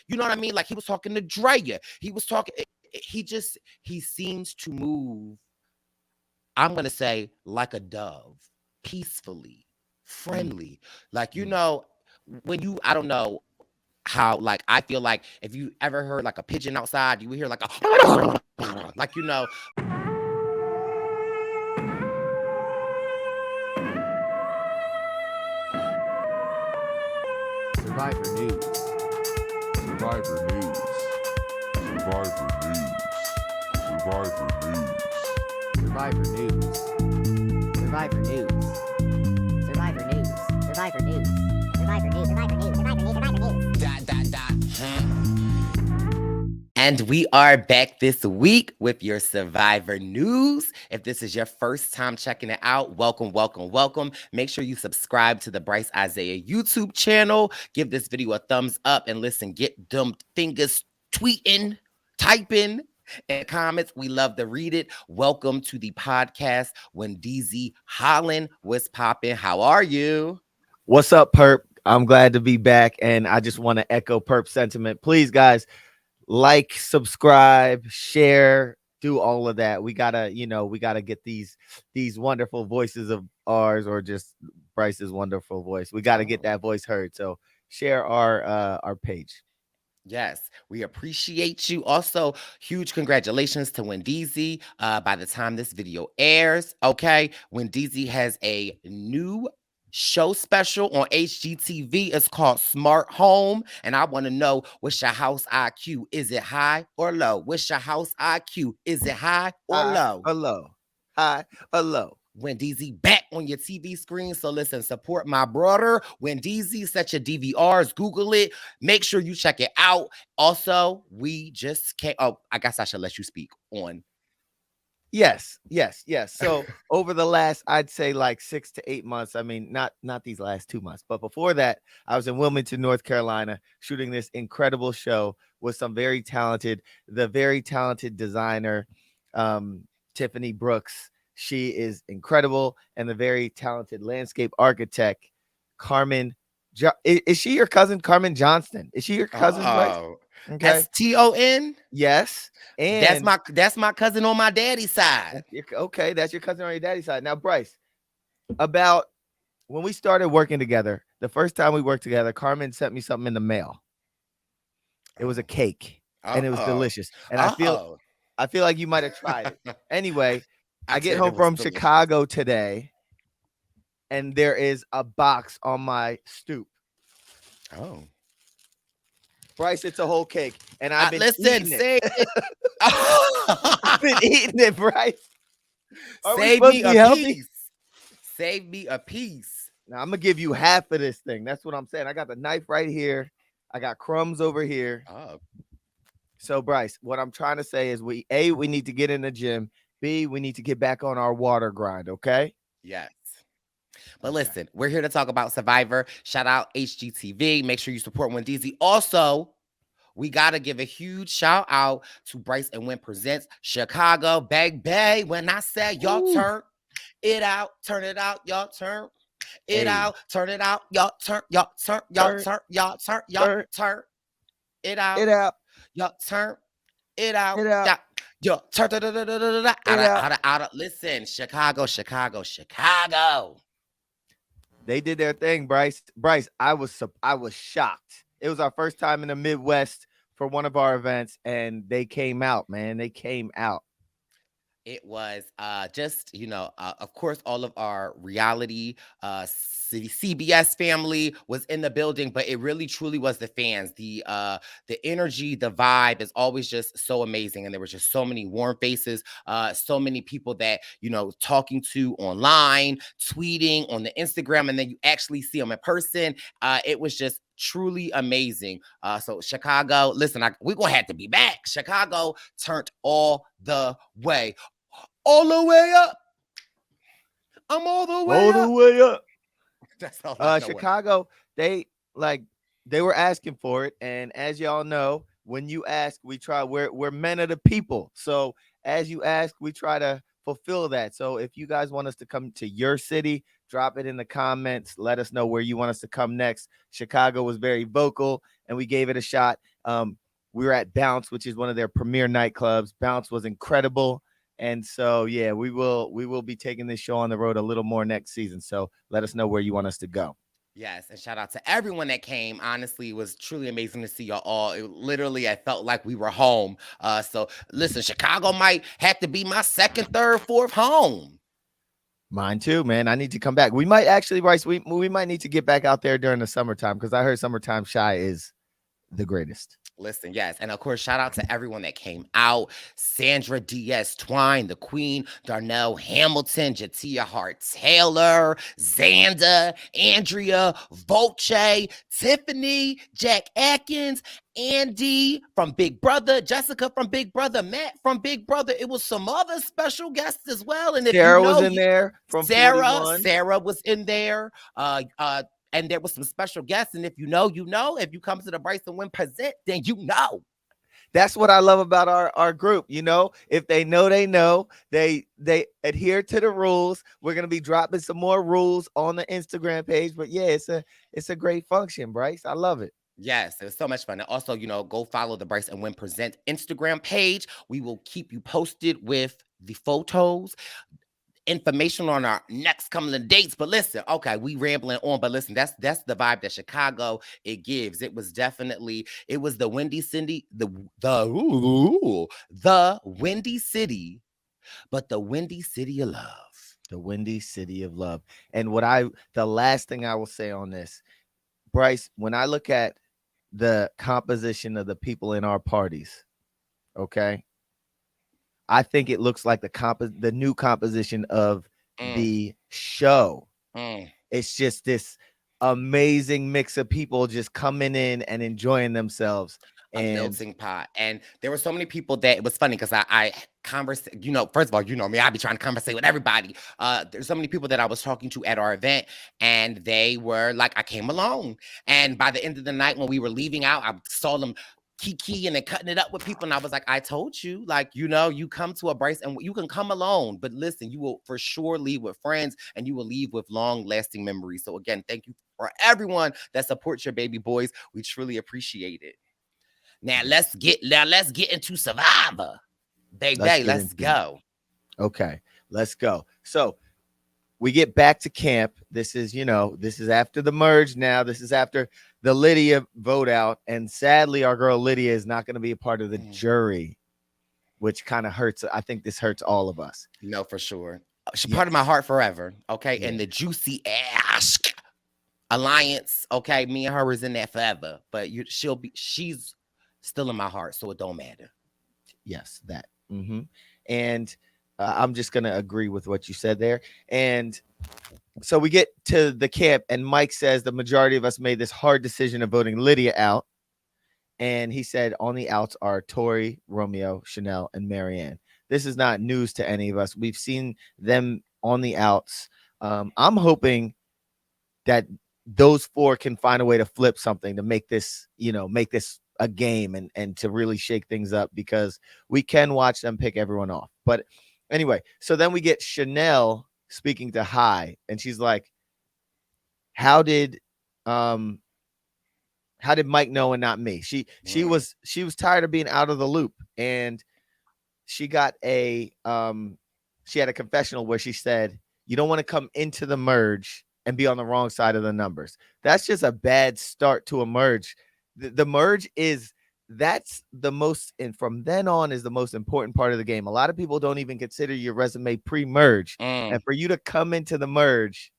You know what I mean? Like he was talking to Drea. He was talking. He seems to move. I'm gonna say like a dove, peacefully, friendly. Like when I don't know how. Like I feel like if you ever heard like a pigeon outside, you would hear like a like Survivor News. Survivor News. Survivor News. Survivor News. Survivor News. Survivor News. Survivor News. Survivor News. Survivor News. Survivor News. Survivor News. Survivor News. dot dot dot. And we are back this week with your Survivor News. If this is your first time checking it out, welcome, welcome, welcome. Make sure you subscribe to the Brice Izyah YouTube channel. Give this video a thumbs up and listen, get them fingers tweeting, typing in the comments. We love to read it. Welcome to the podcast. Wendell Holland was popping. How are you? What's up, Perp? I'm glad to be back, and I just want to echo Perp's sentiment. Please, guys, like, subscribe, share, do all of that. We gotta get these wonderful voices of ours, or just Brice's wonderful voice. We gotta get that voice heard. So share our page. Yes, we appreciate you. Also, huge congratulations to Wendell. By the time this video airs, okay, Wendell has a new show special on HGTV. It's called Smart Home. And I want to know, what's your house IQ? Is it high or low? What's your house IQ? Is it high or low? Or low. High or low. Wendell back on your TV screen. So listen, support my brother. Wendell, set your DVRs, Google it. Make sure you check it out. Also, we just can't. Oh, I guess I should let you speak on. Yes. So over the last, I'd say like 6 to 8 months. I mean, not these last 2 months, but before that, I was in Wilmington, North Carolina, shooting this incredible show with the very talented designer, Tiffany Brooks. She is incredible, and the very talented landscape architect, Carmen. Is she your cousin, Carmen Johnston? Is she your cousin? Oh, okay. STON. Yes, and that's my cousin on my daddy's side. Okay, that's your cousin on your daddy's side. Now, Brice, about when we started working together, the first time we worked together, Carmen sent me something in the mail. It was a cake, and it was delicious. And I feel like you might have tried it. Anyway, I get home from Chicago today, and there is a box on my stoop. Oh, Brice, it's a whole cake, and I've been eating it. I've been eating it, Brice. Save me a piece. Save me a piece. Now I'm gonna give you half of this thing. That's what I'm saying. I got the knife right here. I got crumbs over here. Oh. So, Brice, what I'm trying to say is we need to get in the gym. B, we need to get back on our water grind, okay? Yes. But listen, we're here to talk about Survivor. Shout out HGTV. Make sure you support Wendell. Also, we got to give a huge shout out to Brice and Wen Presents Chicago. Bang. When I say y'all turn it out, turn it out, y'all turn it out, turn it out, y'all turn it out, y'all turn it out, yo, turn. Listen, Chicago. They did their thing, Brice. I was shocked. It was our first time in the Midwest for one of our events, and they came out, man. They came out. It was just, of course, all of our reality CBS family was in the building, but it really truly was the fans. The energy, the vibe is always just so amazing. And there was just so many warm faces, so many people that, talking to online, tweeting on the Instagram, and then you actually see them in person. It was just truly amazing. So Chicago, listen, we're going to have to be back. Chicago turned all the way. All the way up. I'm all the way up. That's all Chicago, they were asking for it. And as y'all know, when you ask, we try. We're men of the people. So as you ask, we try to fulfill that. So if you guys want us to come to your city, drop it in the comments. Let us know where you want us to come next. Chicago was very vocal, and we gave it a shot. We were at Bounce, which is one of their premier nightclubs. Bounce was incredible. And so, yeah, we will be taking this show on the road a little more next season. So let us know where you want us to go. Yes, and shout out to everyone that came. Honestly, it was truly amazing to see y'all all. It literally, I felt like we were home. So listen, Chicago might have to be my second, third, fourth home. Mine too, man. I need to come back. We might actually, Bryce, we might need to get back out there during the summertime because I heard summertime Shy is the greatest. Listen, yes. And of course, shout out to everyone that came out. Sandra Diaz Twine, the Queen, Darnell Hamilton, Jatia Hart Taylor, Xanda, Andrea, Volche, Tiffany, Jack Atkins, Andy from Big Brother, Jessica from Big Brother, Matt from Big Brother. It was some other special guests as well. And if Sarah you know, was in there from Sarah, 41. Sarah was in there. And there was some special guests. And if you know, you know. If you come to the Brice and Wen present, then you know. That's what I love about our group. You know, if they know, they know. They adhere to the rules. We're gonna be dropping some more rules on the Instagram page. But yeah, it's a great function, Bryce. I love it. Yes, it was so much fun. And also, go follow the Brice and Wen Present Instagram page. We will keep you posted with the photos, information on our next coming dates. But listen, okay, we rambling on, but listen, that's the vibe that Chicago it gives. It was the Windy City, the Windy City, but the Windy City of Love. The Windy City of Love. And the last thing I will say on this, Bryce, when I look at the composition of the people in our parties, okay, I think it looks like the new composition of the show. It's just this amazing mix of people just coming in and enjoying themselves. A melting pot. And there were so many people that it was funny because I conversed, first of all, you know me, I be trying to conversate with everybody. There's so many people that I was talking to at our event, and they were like, I came alone. And by the end of the night, when we were leaving out, I saw them kiki and then cutting it up with people. And I was like, I told you, like, you come to a Brice and you can come alone, but listen, you will for sure leave with friends and you will leave with long lasting memories. So again, thank you for everyone that supports your baby boys. We truly appreciate it. Now let's get into Survivor. Baby, let's go. Okay, let's go. So we get back to camp. This is after the merge now. This is after the Lydia vote out. And sadly, our girl Lydia is not going to be a part of the jury, which kind of hurts. I think this hurts all of us. No, for sure. She's part of my heart forever. Okay. Yeah. And the Juicy Ash Alliance. Okay. Me and her is in there forever. But she's still in my heart. So it don't matter. Yes, that. Mm-hmm. And I'm just going to agree with what you said there. And so we get to the camp and Mike says the majority of us made this hard decision of voting Lydia out. And he said on the outs are Tori, Romeo, Chanel, and Marianne. This is not news to any of us. We've seen them on the outs. I'm hoping that those four can find a way to flip something to make this a game and to really shake things up, because we can watch them pick everyone off. But anyway, so then we get Chanel speaking to Hai, and she's like, how did Mike know and not me? She was tired of being out of the loop, and she got she had a confessional where she said, you don't want to come into the merge and be on the wrong side of the numbers. That's just a bad start to a merge. The merge that's the most, and from then on is the most important part of the game. A lot of people don't even consider your resume pre-merge. And for you to come into the merge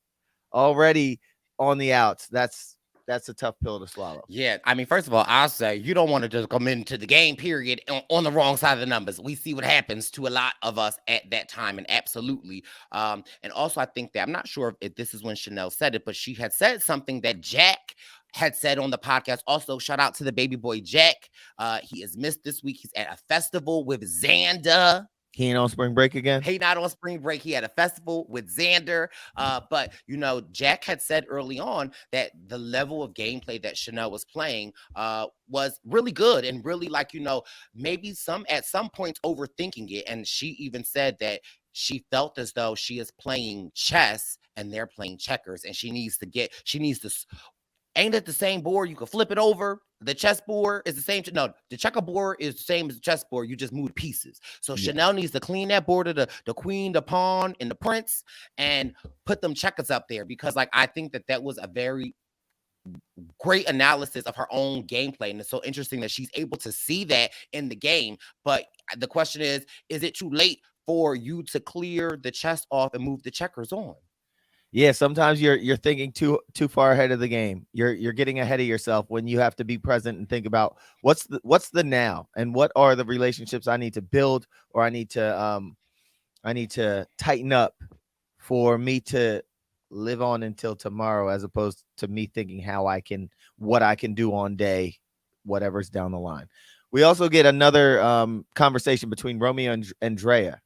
already on the outs, that's a tough pill to swallow. Yeah, I mean, first of all, I'll say you don't want to just come into the game period on the wrong side of the numbers. We see what happens to a lot of us at that time, and absolutely. And also, I think that I'm not sure if this is when Chanel said it, but she had said something that Jack had said on the podcast. Also, shout out to the baby boy Jack. He is missed this week. He's at a festival with Xanda. He ain't on spring break again? He not on spring break. He had a festival with Xander. But, Jack had said early on that the level of gameplay that Chanel was playing was really good and really maybe at some points overthinking it. And she even said that she felt as though she is playing chess and they're playing checkers, and she needs to Ain't it the same board? You can flip it over. The chessboard is the same. No, the checkerboard is the same as the chessboard. You just move the pieces. So Yeah. Chanel needs to clean that board of the queen, the pawn, and the prince, and put them checkers up there, because like I think that was a very great analysis of her own gameplay. And it's so interesting that she's able to see that in the game. But the question is it too late for you to clear the chess off and move the checkers on? Yeah, sometimes you're thinking too far ahead of the game. You're getting ahead of yourself when you have to be present and think about what's the now, and what are the relationships I need to build, or I need to tighten up for me to live on until tomorrow, as opposed to me thinking what I can do on day whatever's down the line. We also get another conversation between Romeo and Andrea.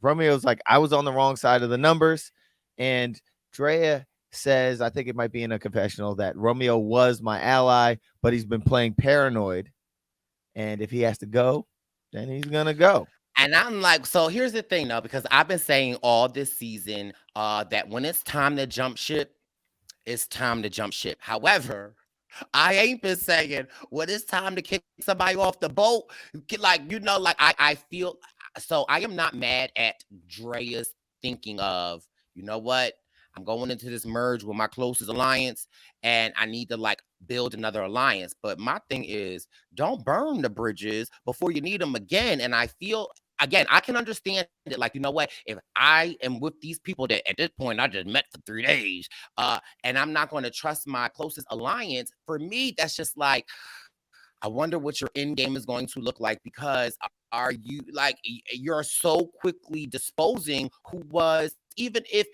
Romeo's like, I was on the wrong side of the numbers, and Drea says, I think it might be in a confessional, that Romeo was my ally, but he's been playing paranoid. And if he has to go, then he's going to go. And I'm like, so here's the thing though, because I've been saying all this season that when it's time to jump ship, it's time to jump ship. However, I ain't been saying when it's time to kick somebody off the boat. Like, like I feel so I am not mad at Drea's thinking of, you know what? I'm going into this merge with my closest alliance, and I need to like build another alliance. But my thing is, don't burn the bridges before you need them again. And I feel, again, I can understand it. Like, you know what? If I am with these people that at this point I just met for 3 days, and I'm not going to trust my closest alliance, for me, that's just like, I wonder what your end game is going to look like, because are you like, you're so quickly disposing who was, even if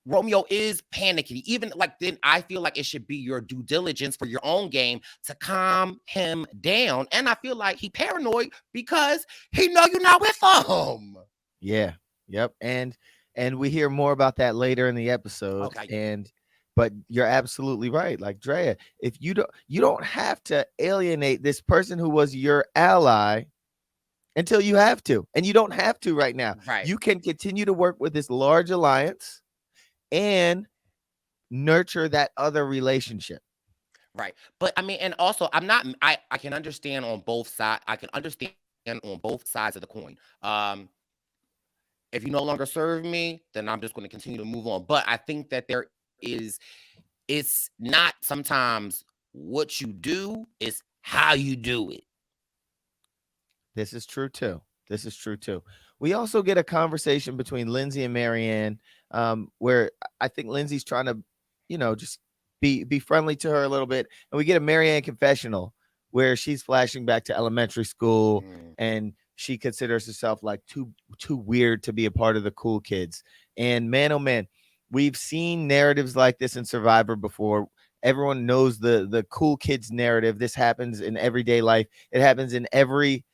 Romeo is panicking, even like, then I feel like it should be your due diligence for your own game to calm him down. And I feel like he paranoid because he know you're not with him. Yeah. Yep. And we hear more about that later in the episode. Okay. But you're absolutely right. Like, Drea, if you don't have to alienate this person who was your ally until you have to. And you don't have to right now. Right. You can continue to work with this large alliance and nurture that other relationship. Right. But I mean, and also I can understand on both sides. I can understand on both sides of the coin. If you no longer serve me, then I'm just going to continue to move on. But I think that it's not sometimes what you do, it's how you do it. This is true too. We also get a conversation between Lindsay and Marianne, where I think Lindsay's trying to, just be friendly to her a little bit, and we get a Marianne confessional where she's flashing back to elementary school, and she considers herself like too weird to be a part of the cool kids. And man, oh man, we've seen narratives like this in Survivor before. Everyone knows the cool kids narrative. This happens in everyday life. It happens in every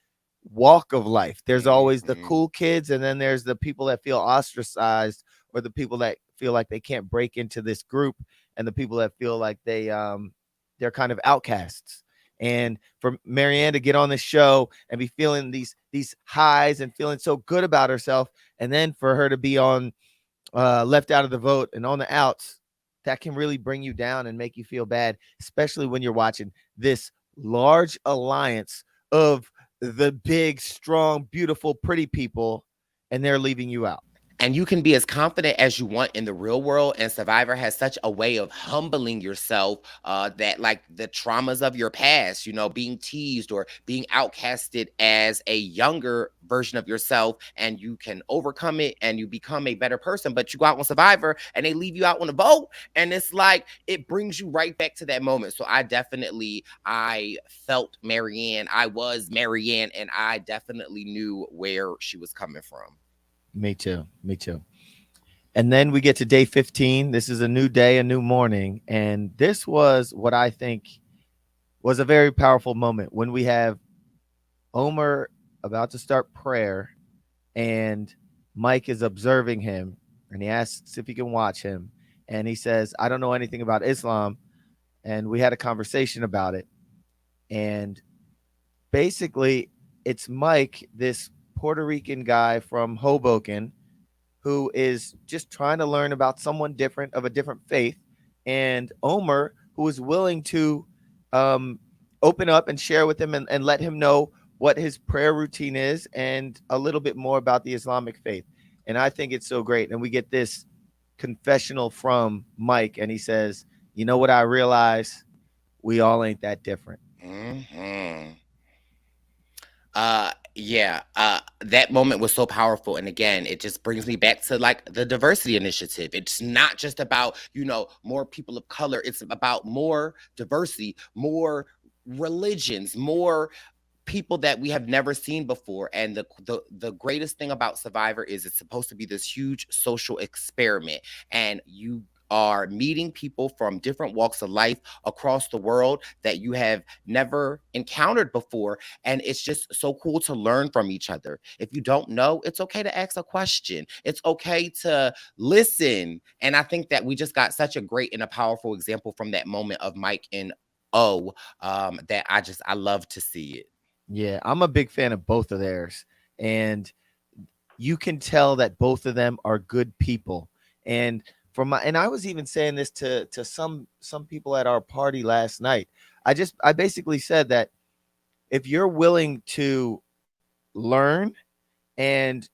walk of life. There's always the cool kids, and then there's the people that feel ostracized, or the people that feel like they can't break into this group, and the people that feel like they're kind of outcasts. And for Marianne to get on this show and be feeling these highs and feeling so good about herself, and then for her to be on left out of the vote and on the outs, that can really bring you down and make you feel bad, especially when you're watching this large alliance of the big, strong, beautiful, pretty people, and they're leaving you out. And you can be as confident as you want in the real world, and Survivor has such a way of humbling yourself that like the traumas of your past, being teased or being outcasted as a younger version of yourself, and you can overcome it and you become a better person. But you go out on Survivor and they leave you out on the boat, and it's like it brings you right back to that moment. So I felt Marianne. I was Marianne, and I definitely knew where she was coming from. Me too. And then we get to day 15. This is a new day, a new morning. And this was what I think was a very powerful moment, when we have Omer about to start prayer, and Mike is observing him, and he asks if he can watch him. And he says, I don't know anything about Islam. And we had a conversation about it. And basically, it's Mike, this Puerto Rican guy from Hoboken, who is just trying to learn about someone different, of a different faith, and Omer, who was willing to um, open up and share with him and let him know what his prayer routine is and a little bit more about the Islamic faith. And I think it's so great. And we get this confessional from Mike, and he says, "You know what I realize? We all ain't that different." Hmm. Yeah, that moment was so powerful. And again, it just brings me back to like the diversity initiative. It's not just about, more people of color. It's about more diversity, more religions, more people that we have never seen before. And the greatest thing about Survivor is it's supposed to be this huge social experiment, and you are meeting people from different walks of life across the world that you have never encountered before. And it's just so cool to learn from each other. If you don't know, it's okay to ask a question, it's okay to listen. And I think that we just got such a great and a powerful example from that moment of Mike and that I love to see it. Yeah, I'm a big fan of both of theirs. And you can tell that both of them are good people. And and I was even saying this to some people at our party last night. I basically said that if you're willing to learn, and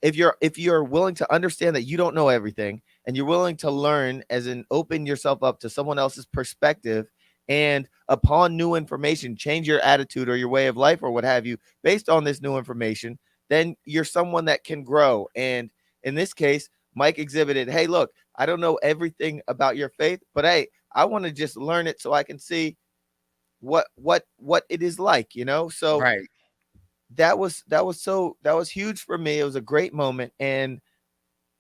if you're willing to understand that you don't know everything, and you're willing to learn as in open yourself up to someone else's perspective, and upon new information change your attitude or your way of life or what have you based on this new information, then you're someone that can grow. And in this case, Mike exhibited, hey, look, I don't know everything about your faith, but hey, I want to just learn it so I can see what it is like, so Right. that was huge for me. It was a great moment. And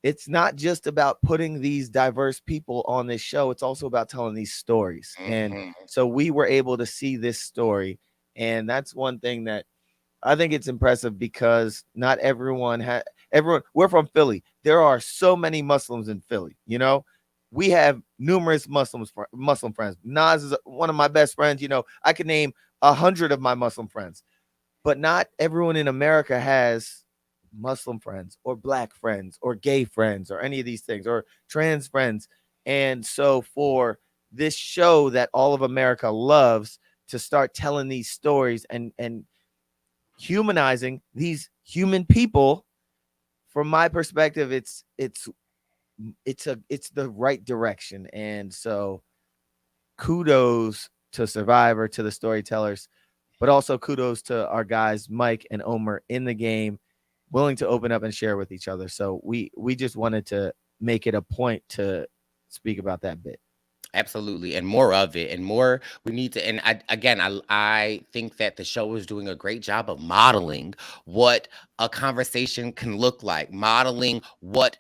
it's not just about putting these diverse people on this show, it's also about telling these stories. And Hmm. so we were able to see this story, and that's one thing that I think it's impressive, because not everyone. We're from Philly. There are so many Muslims in Philly. We have numerous Muslim friends. Nas is one of my best friends. I could name 100 of my Muslim friends, but not everyone in America has Muslim friends or black friends or gay friends or any of these things, or trans friends. And so for this show that all of America loves to start telling these stories and humanizing these human people, from my perspective, it's the right direction. And so kudos to Survivor, to the storytellers, but also kudos to our guys Mike and Omer in the game, willing to open up and share with each other. So we just wanted to make it a point to speak about that bit. Absolutely, and more of it, and more we need to. And I think that the show is doing a great job of modeling what a conversation can look like, modeling what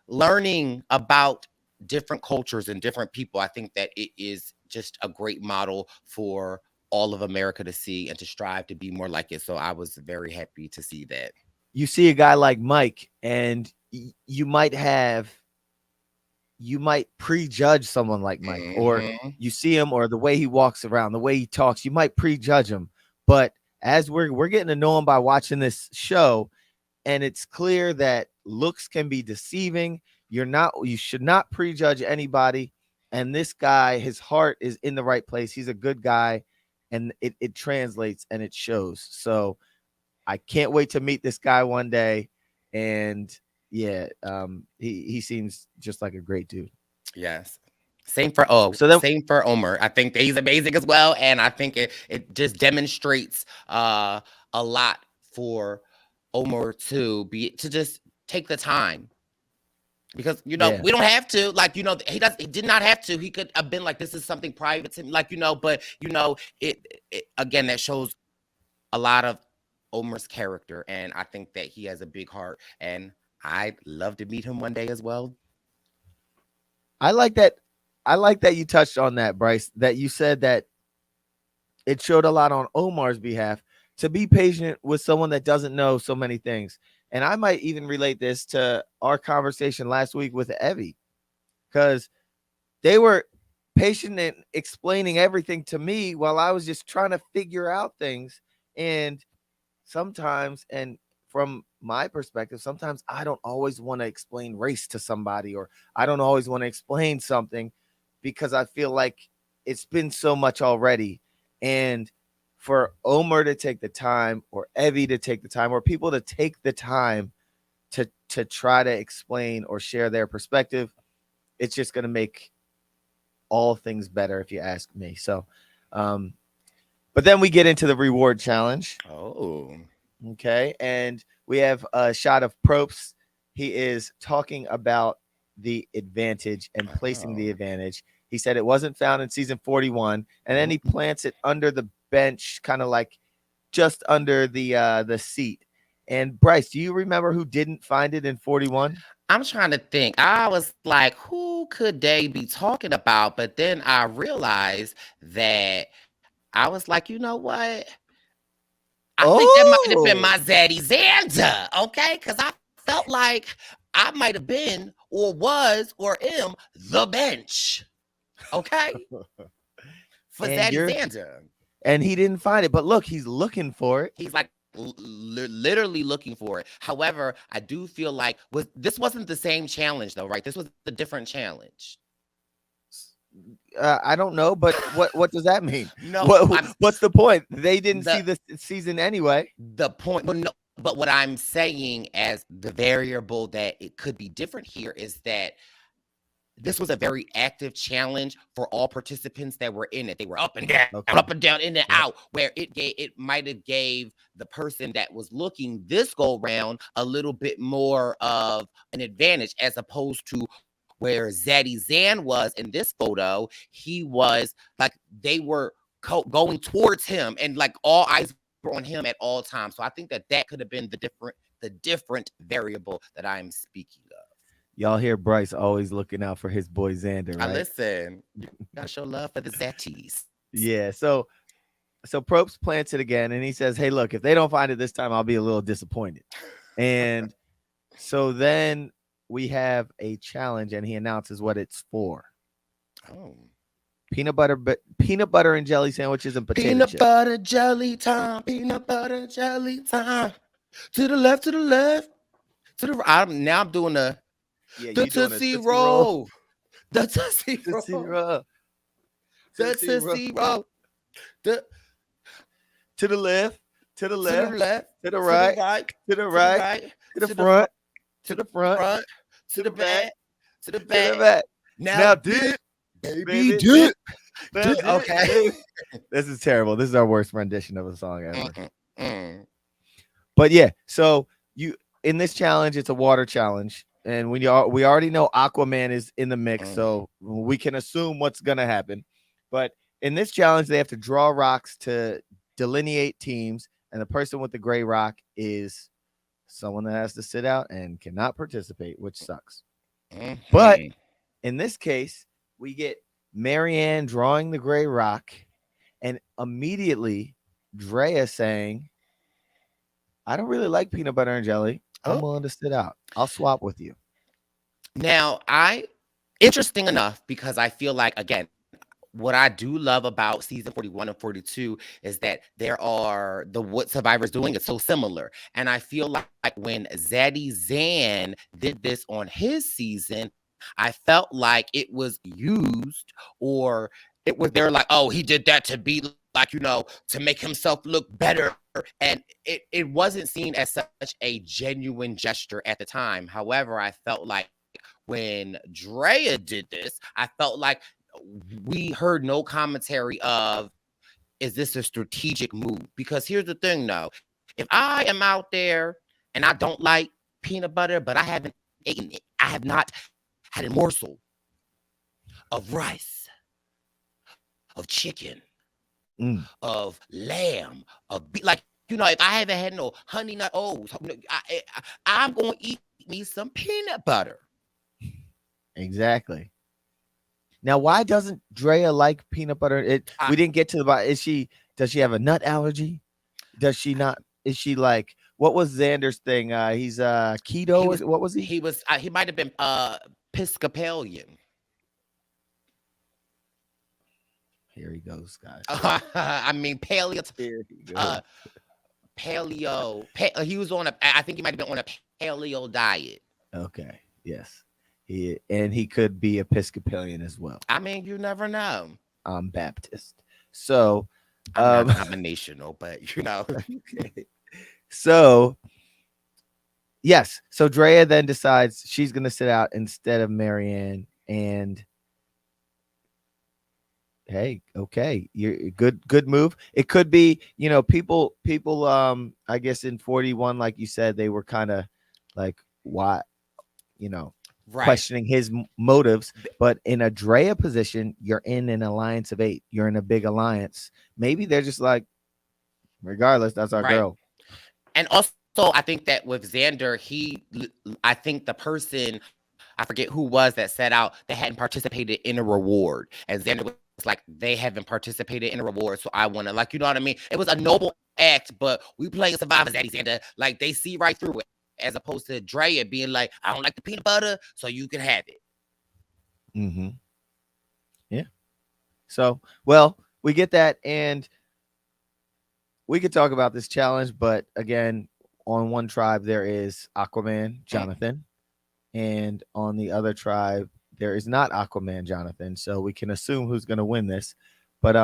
learning about different cultures and different people. I think that it is just a great model for all of America to see and to strive to be more like it. So I was very happy to see that. You see a guy like Mike, and you might prejudge someone like Mike, or Hmm. you see him, or the way he walks around, the way he talks, you might prejudge him. But as we're getting to know him by watching this show, and it's clear that looks can be deceiving. You should not prejudge anybody. And this guy, his heart is in the right place. He's a good guy, and it translates and it shows. So I can't wait to meet this guy one day. And yeah, he seems just like a great dude. Yes. So then, Same for Omer. I think that he's amazing as well, and I think it just demonstrates a lot for Omer to just take the time, because yeah, we don't have to, like, he did not have to. He could have been like, this is something private to me, like, but it again, that shows a lot of Omer's character, and I think that he has a big heart, and I'd love to meet him one day as well. I like that. I like that you touched on that, Brice. That you said that it showed a lot on Omar's behalf to be patient with someone that doesn't know so many things. And I might even relate this to our conversation last week with Evie, because they were patient in explaining everything to me while I was just trying to figure out things. And sometimes, and from my perspective, sometimes I don't always want to explain race to somebody, or I don't always want to explain something. because I feel like it's been so much already. And for Omer to take the time, or Evie to take the time, or people to take the time to try to explain or share their perspective, it's just going to make all things better, if you ask me. So, but then we get into the reward challenge. Oh. Okay. And we have a shot of Probst. He is talking about the advantage and placing the Oh. advantage. He said it wasn't found in season 41. And then he Mhm. plants it under the bench, kind of like just under the seat. And Brice, do you remember who didn't find it in 41? I'm trying to think. I was like, who could they be talking about? But then I realized that I was like, you know what? I think that might have been Oh, my Zaddy Xander, okay? Because I felt like I might have been, or was, or am the bench, okay? For and Zaddy you're Xander. and he didn't find it. But look, he's looking for it. He's like literally looking for it. However, I do feel like this wasn't the same challenge though, right? This was a different challenge. I don't know, but what does that mean? No, What's the point? They didn't see the this season anyway. the point. Well, no, but what I'm saying as the variable that it could be different here is that this was a very active challenge for all participants that were in it. They were up and down, Okay. up and down, in and Yeah. out, where it might have gave the person that was looking this go round a little bit more of an advantage, as opposed to where Zaddy Zan was in this photo. He was like, they were going towards him, and like all eyes were on him at all times. So I think that could have been the different variable that I'm speaking of. Y'all hear Brice always looking out for his boy Xander, I right? listen. You gotta show love for the Zatties. Yeah. So Probst plants it again, and he says, "Hey, look, if they don't find it this time, I'll be a little disappointed." And so then we have a challenge, and he announces what it's for: Oh. peanut butter and jelly sandwiches and potato Peanut chips. butter jelly time. Peanut butter jelly time. To the left, to the left, to the right. Now I'm doing the Tootsie Roll. The Tootsie Tootsie Roll. Roll. The Tootsie Roll. The To the left, to the to left, the left, to the to right, the right, to the to right, the right, to the front, to the front, front, to the back, to the to the back. back. Now Now dip, baby, baby, dip. dip. Now dip, Okay. baby. This is terrible. This is our worst rendition of a song ever. Mm. But yeah, so you in this challenge, it's a water challenge, and we already know Aquaman is in the mix, so we can assume what's gonna happen. But in this challenge, they have to draw rocks to delineate teams, and the person with the gray rock is someone that has to sit out and cannot participate, which sucks. But in this case, we get Marianne drawing the gray rock, and immediately Drea saying, "I don't really like peanut butter and jelly. I'm willing to sit out. I'll swap with you." Now, interesting enough, because I feel like, again, what I do love about season 41 and 42 is that what Survivor's doing is so similar. And I feel like when Zaddy Zan did this on his season, I felt like it was used, or they're like, oh, he did that to be like, to make himself look better. And it wasn't seen as such a genuine gesture at the time. However, I felt like when Drea did this, I felt like we heard no commentary of, is this a strategic move? Because here's the thing, though. If I am out there and I don't like peanut butter, but I haven't eaten it, I have not had a morsel of rice, of chicken, of lamb, of beef, like, if I haven't had no honey nut O's, I'm going to eat me some peanut butter. Exactly. Now, why doesn't Drea like peanut butter? We didn't get to the bottom. Does she have a nut allergy? Does she not? Is she like, what was Xander's thing? He's keto. What was he? He might have been Episcopalian. Here he goes, guys. I mean, paleo. Here he goes. Paleo. He was I think he might have been on a paleo diet. Okay. Yes. And he could be Episcopalian as well. I mean, you never know. I'm Baptist. So, I'm not um, denominational, but okay. So yes. So Drea then decides she's gonna sit out instead of Marianne. And hey, okay, you're good move. It could be, people I guess in 41, like you said, they were kind of like, why, you know, right. questioning his motives. But in a Drea position, you're in an alliance of 8. You're in a big alliance. Maybe they're just like, regardless, that's our Right. girl. And also, I think that with Xander, I think the person, I forget who was that set out that hadn't participated in a reward. And Xander was like, they haven't participated in a reward. So I want to, like, you know what I mean? It was a noble act, but we playing survivors, Daddy Xander. Like, they see right through it, as opposed to Drea being like, I don't like the peanut butter, so you can have it. Mm-hmm. Yeah. So, well, we get that. And we could talk about this challenge, but again, on one tribe there is Aquaman Jonathan, and on the other tribe there is not Aquaman Jonathan. So we can assume who's going to win this. But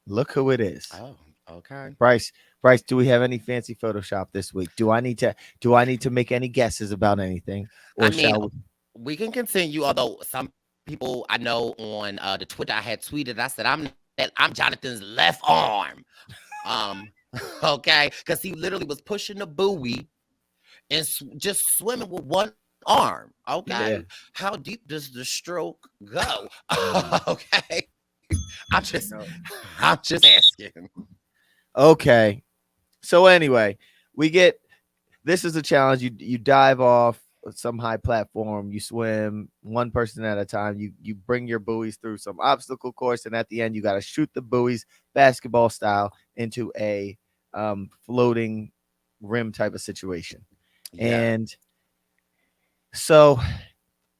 look who it is. Oh, okay. Brice, do we have any fancy Photoshop this week? Do I need to make any guesses about anything, I or mean, shall we? we can continue, although some people I know on the Twitter I had tweeted, I said, I'm Jonathan's left arm. Um, okay, because he literally was pushing the buoy and just swimming with one arm. Okay, Yeah. how deep does the stroke go? Mm. Okay, I'm just No. I'm just asking. Okay. So anyway, we get this is a challenge. You dive off some high platform, you swim one person at a time, you bring your buoys through some obstacle course, and at the end you got to shoot the buoys basketball style into a floating rim type of situation. Yeah. And so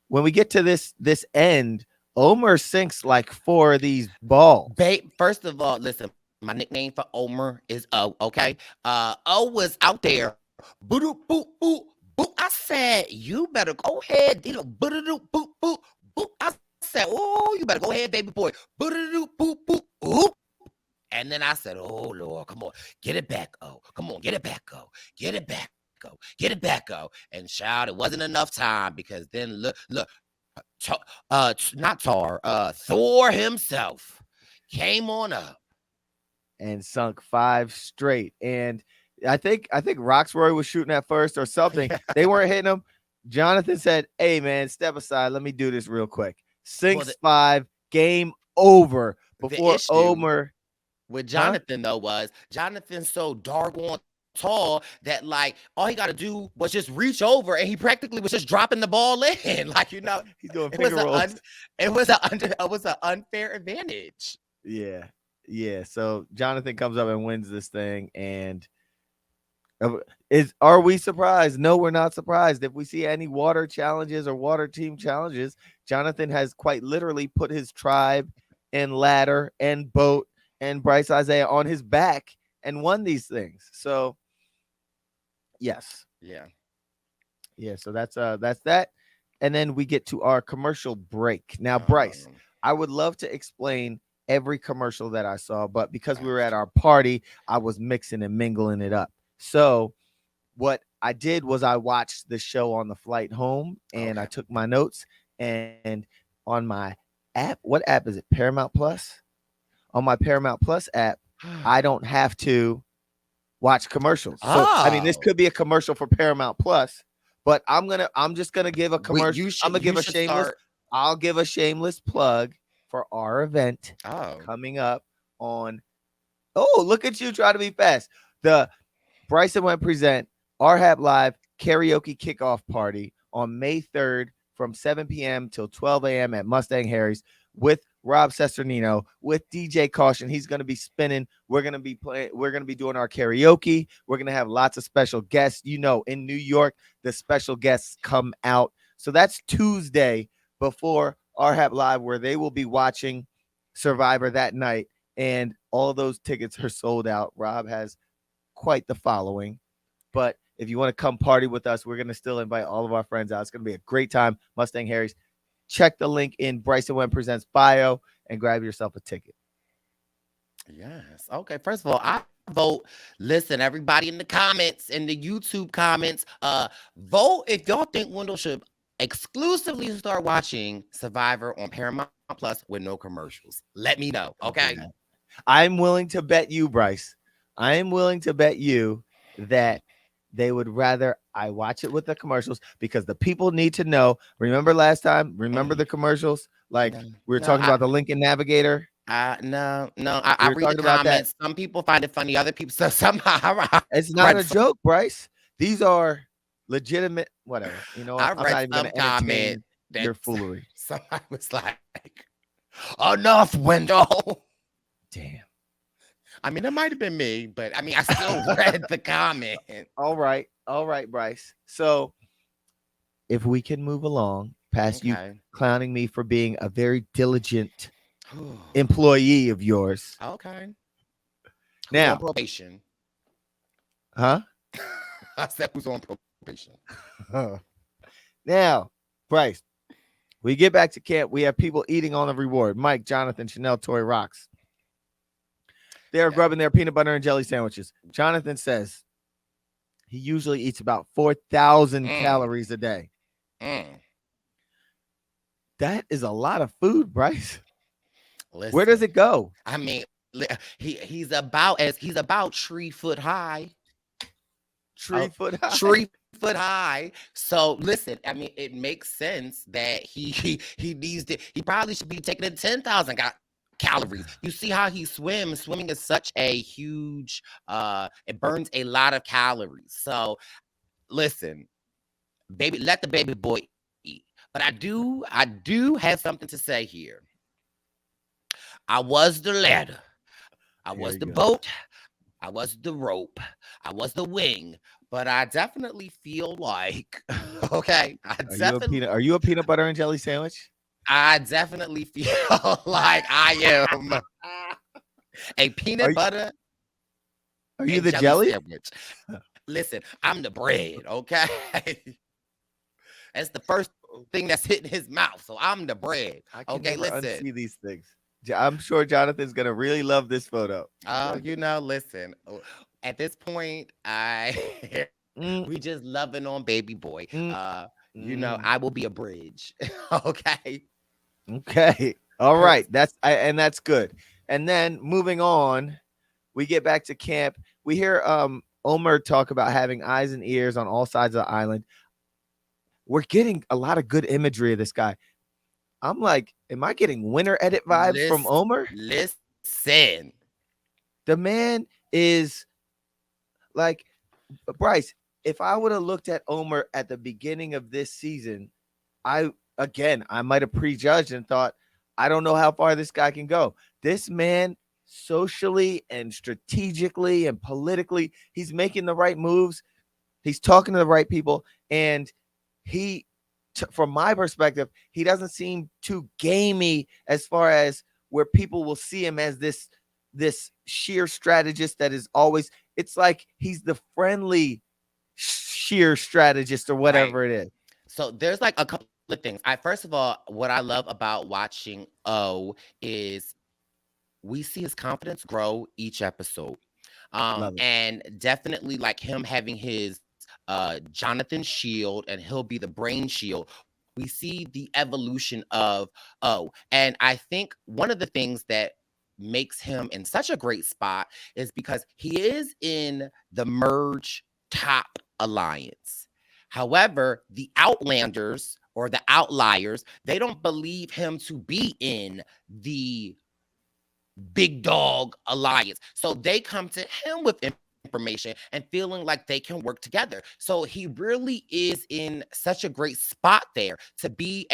when we get to this end, Omer sinks like 4 of these balls. First of all, listen, my nickname for Omer is O. Okay, O was out there. Boop boop boop boop. I said, you better go ahead. You know, boop boop boop boop. I said, oh, you better go ahead, baby boy. Boop boop boop boop. And then I said, oh Lord, come on, get it back, O. Come on, get it back, O. Get it back, O. Get it back, O. And child, it wasn't enough time, because then look, not Tar, Thor himself came on up. And sunk 5 straight. And I think Roxroy was shooting at first or something. They weren't hitting him. Jonathan said, "Hey man, step aside. Let me do this real quick." Sinks 5, game over. The Before issue Omer, with huh? Jonathan though was Jonathan's so doggone tall that like all he got to do was just reach over, and he practically was just dropping the ball in. Like, He's doing it was finger rolls. it was an unfair advantage. Yeah, yeah. So Jonathan comes up and wins this thing, and are we surprised? No, we're not surprised. If we see any water challenges or water team challenges, Jonathan has quite literally put his tribe and ladder and boat and Brice Izyah on his back and won these things. So yes. Yeah. Yeah, so that's that. And then we get to our commercial break. Now, Brice, I would love to explain every commercial that I saw, but because we were at our party, I was mixing and mingling it up. So what I did was I watched the show on the flight home, and I Okay. took my notes. And on my app, what app is it? Paramount Plus. On my Paramount Plus app, I don't have to watch commercials. So I mean, this Oh, could be a commercial for Paramount Plus, but I'm just gonna give a commercial. I'm gonna give you a should shameless. start. I'll give a shameless plug for our event Oh, coming up on. Oh, look at you trying to be fast. The Brice and Wen present RHAP Live karaoke kickoff party on May 3rd from 7 p.m. till 12 a.m. at Mustang Harry's with Rob Sesternino, with DJ Caution. He's going to be spinning. We're going to be playing. We're going to be doing our karaoke. We're going to have lots of special guests. You know, in New York, the special guests come out. So that's Tuesday before RHAP Live, where they will be watching Survivor that night. And all those tickets are sold out. Rob has quite the following, but If you want to come party with us, we're going to still invite all of our friends out. It's going to be a great time. Mustang Harry's. Check the link in Brice and Wen Presents bio and grab yourself a ticket. Yes. Okay. First of all, I vote. Listen, everybody in the comments, in the YouTube comments, vote if y'all think Wendell should exclusively start watching Survivor on Paramount Plus with no commercials. Let me know. Okay. I'm willing to bet you, Brice. I am willing to bet you that they would rather I watch it with the commercials because the people need to know. Remember last time? Remember the commercials? Like we were talking about the Lincoln Navigator. No. We I were read the talking about that. comments. Some people find it funny. Other people, so somehow It's not a joke, Brice. These are legitimate. Whatever. You know what? I I'm not read even going some to entertain comment your that foolery. somebody was like, "Enough, Wendell." Damn. I mean, it might have been me, but I mean, I still read the comment. All right, Brice. So if we can move along past you clowning me for being a very diligent employee of yours. Okay. Now, who's on probation? Huh? I said who's on probation. Now, Brice, we get back to camp. We have people eating on the reward. Mike, Jonathan, Chanel, Tori, Rocks. They're grubbing their peanut butter and jelly sandwiches. Jonathan says he usually eats about 4,000 calories a day. That is a lot of food, Brice. Listen, where does it go? I mean, he's about 3 foot high. 3 foot high. 3 foot high. So listen, I mean, it makes sense that he needs to. He probably should be taking in 10,000 calories. You see how he swims. Swimming is such a huge. It burns a lot of calories. So listen, baby, let the baby boy eat. But I do have something to say here. I was the ladder. I was the boat. I was the rope. I was the wing. But I definitely feel like, okay. Are you a peanut butter and jelly sandwich? I definitely feel like I am a peanut butter. Are you the jelly sandwich. Listen, I'm the bread, okay? That's the first thing that's hitting his mouth. So I'm the bread. Okay, listen. See these things. I'm sure Jonathan's gonna really love this photo. Listen. At this point, we just loving on baby boy. I will be a bridge. Okay. Okay. All right. That's good. And then moving on, we get back to camp. We hear Omer talk about having eyes and ears on all sides of the island. We're getting a lot of good imagery of this guy. I'm like, am I getting winter edit vibes from Omer? Listen. The man is like, Brice, if I would have looked at Omer at the beginning of this season, I might have prejudged and thought, I don't know how far this guy can go. This man, socially and strategically and politically, he's making the right moves. He's talking to the right people. And from my perspective, he doesn't seem too gamey as far as where people will see him as this sheer strategist that is always, it's like he's the friendly sheer strategist or whatever it is. So there's like a couple of things. First of all, what I love about watching O is we see his confidence grow each episode. And definitely like him having his Jonathan shield, and he'll be the brain shield. We see the evolution of O. And I think one of the things that makes him in such a great spot is because he is in the merge top alliance. However, the Outlanders or the Outliers, they don't believe him to be in the big dog alliance. So they come to him with information and feeling like they can work together. So he really is in such a great spot there to be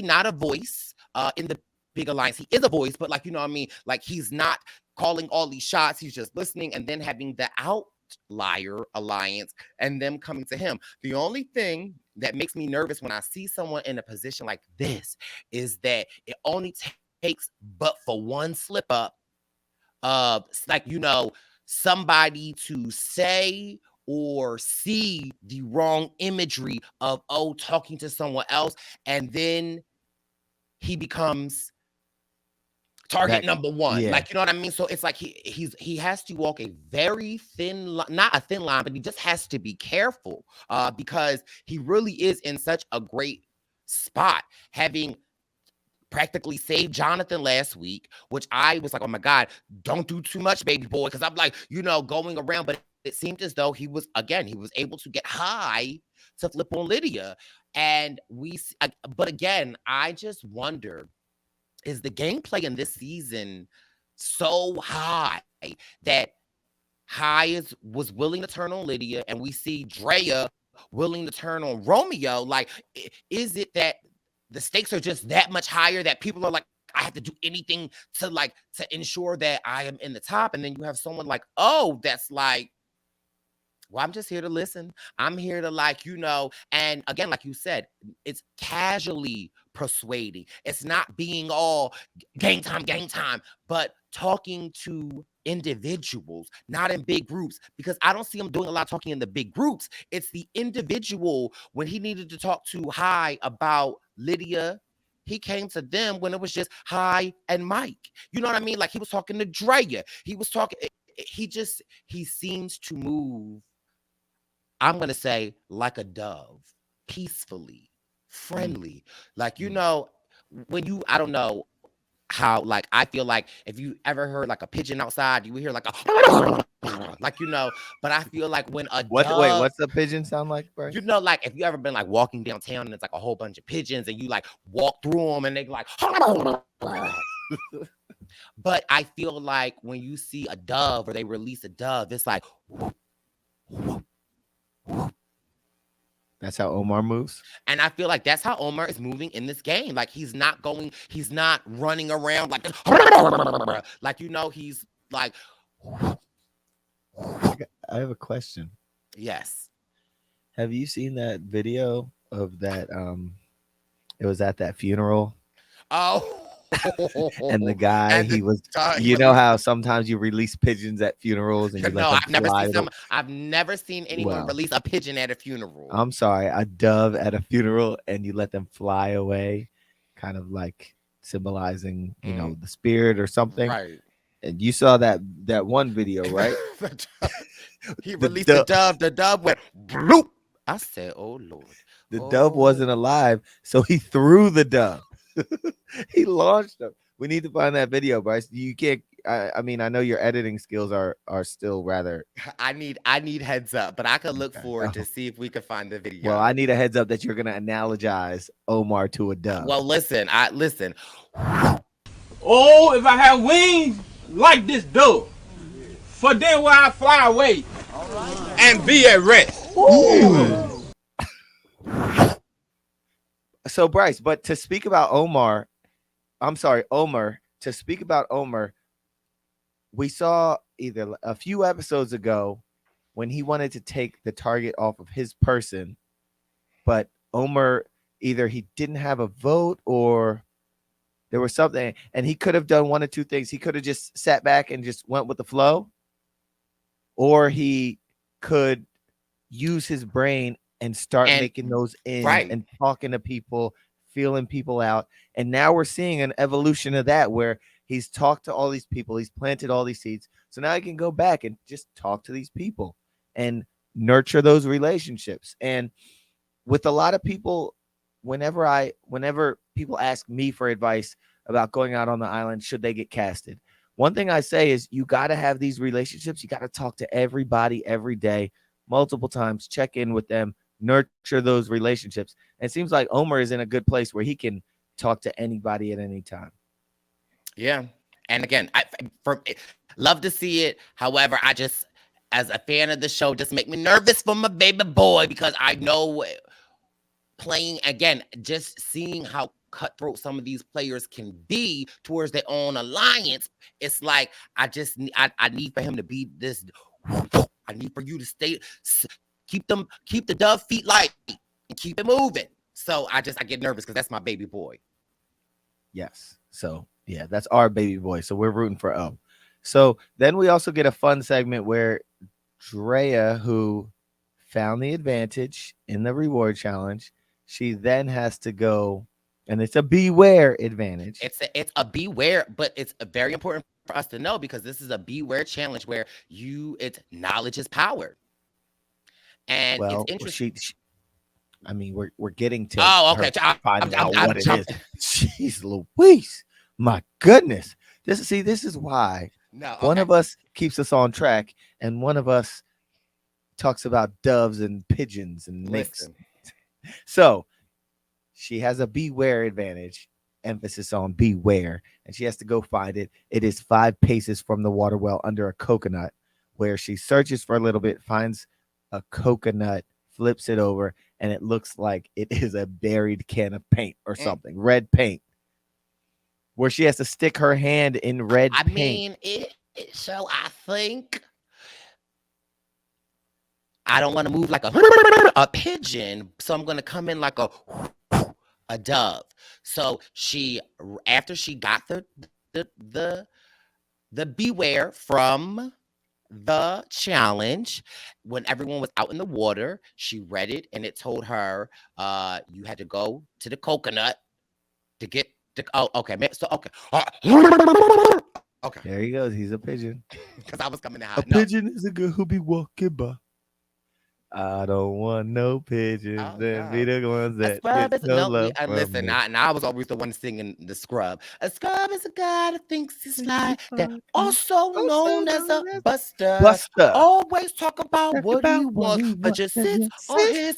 not a voice in the big alliance. He is a voice, but like, you know what I mean? Like he's not calling all these shots. He's just listening, and then having the Outlier alliance and them coming to him. The only thing that makes me nervous when I see someone in a position like this is that it only takes but for one slip up, like, somebody to say or see the wrong imagery of talking to someone else, and then he becomes target That number one. yeah. Like, you know what I mean? So it's like he has to walk a very thin line, not a thin line, but he just has to be careful because he really is in such a great spot, having practically saved Jonathan last week, which I was like, oh my God, don't do too much, baby boy. Because I'm like, going around, but it seemed as though he was able to get high to flip on Lydia. And but again, I just wonder, is the gameplay in this season so high that was willing to turn on Lydia, and we see Drea willing to turn on Romeo? Like, is it that the stakes are just that much higher that people are like, I have to do anything to ensure that I am in the top? And then you have someone like, that's like, well, I'm just here to listen. I'm here to and again, like you said, it's casually persuading. It's not being all gang time, but talking to individuals, not in big groups, because I don't see him doing a lot of talking in the big groups. It's the individual. When he needed to talk to Hi about Lydia, he came to them when it was just Hi and Mike. You know what I mean? Like, he was talking to Drea. He was talking, he seems to move, I'm going to say, like a dove, peacefully, friendly. Like, I don't know how, like, I feel like if you ever heard like a pigeon outside, you would hear like a, but I feel like when a dove, What's the pigeon sound like, Bryce? like, if you ever been like walking downtown and it's like a whole bunch of pigeons and you like walk through them and they like, but I feel like when you see a dove or they release a dove, it's like, That's how Omar moves. and I feel like that's how Omar is moving in this game. Like, he's not running around like, like, he's like, I have a question. yes. Have you seen that video of that? It was at that funeral, Oh. and the guy, And he was. he You know released- how sometimes you release pigeons at funerals and you let no, them fly. I've never seen anyone Well, release a pigeon at a funeral. I'm sorry, a dove at a funeral, and you let them fly away, kind of like symbolizing, the spirit or something. Right. And you saw that one video, right? He The released the dove. The dove went bloop. I said, "Oh Lord." The dove wasn't alive, so he threw the dove. He launched them. We need to find that video, Bryce. You can't. I mean, I know your editing skills are still rather. I need heads up, but I could look forward to see if we can find the video. Well, I need a heads up that you're gonna analogize Omar to a dove. Well, listen. Oh, if I had wings like this dove, for then will I fly away and be at rest. So, Bryce, but to speak about Omar, to speak about Omar, we saw either a few episodes ago when he wanted to take the target off of his person, but Omar, either he didn't have a vote or there was something, and he could have done one of two things. He could have just sat back and just went with the flow, or he could use his brain and start making those ends and talking to people, feeling people out. And now we're seeing an evolution of that where he's talked to all these people, he's planted all these seeds. So now he can go back and just talk to these people and nurture those relationships. And with a lot of people, whenever people ask me for advice about going out on the island, should they get casted? One thing I say is you got to have these relationships. You got to talk to everybody every day, multiple times, check in with them, nurture those relationships. And it seems like Omar is in a good place where he can talk to anybody at any time. Yeah. And again, I love to see it. However, I just, as a fan of the show, just make me nervous for my baby boy, because I know playing, again, just seeing how cutthroat some of these players can be towards their own alliance. It's like, I need for him to be this. I need for you to keep the dove feet light and keep it moving. So I get nervous because that's my baby boy. Yes. So yeah, that's our baby boy. So we're rooting for O. So then we also get a fun segment where Drea, who found the advantage in the reward challenge. She then has to go, and it's a beware advantage. It's a beware, but it's very important for us to know because this is a beware challenge where it's knowledge is power. And it's Well, interesting. I mean, we're getting to Oh, her okay. finding out I'm what it is. jumping. Jeez Louise. My goodness. This is why No, one okay. of us keeps us on track and one of us talks about doves and pigeons and makes. Listen. So she has a beware advantage, emphasis on beware, and she has to go find it. It is 5 paces from the water well under a coconut, where she searches for a little bit, finds a coconut, flips it over, and it looks like it is a buried can of paint or something, red paint, where she has to stick her hand in red paint. So I think I don't want to move like a pigeon, so I'm going to come in like a dove. So after she got the beware from the challenge, when everyone was out in the water, she read it and it told her you had to go to the coconut to get okay. So okay. Okay. There he goes. He's a pigeon. Because I was coming to pigeon is a girl who be walking by. I don't want no pigeons. Then be the ones that get no love from listen. me. I was always the one singing the scrub. A scrub is a guy that thinks he's fly, that also known as a buster. Always talk about what he wants, but just sits on his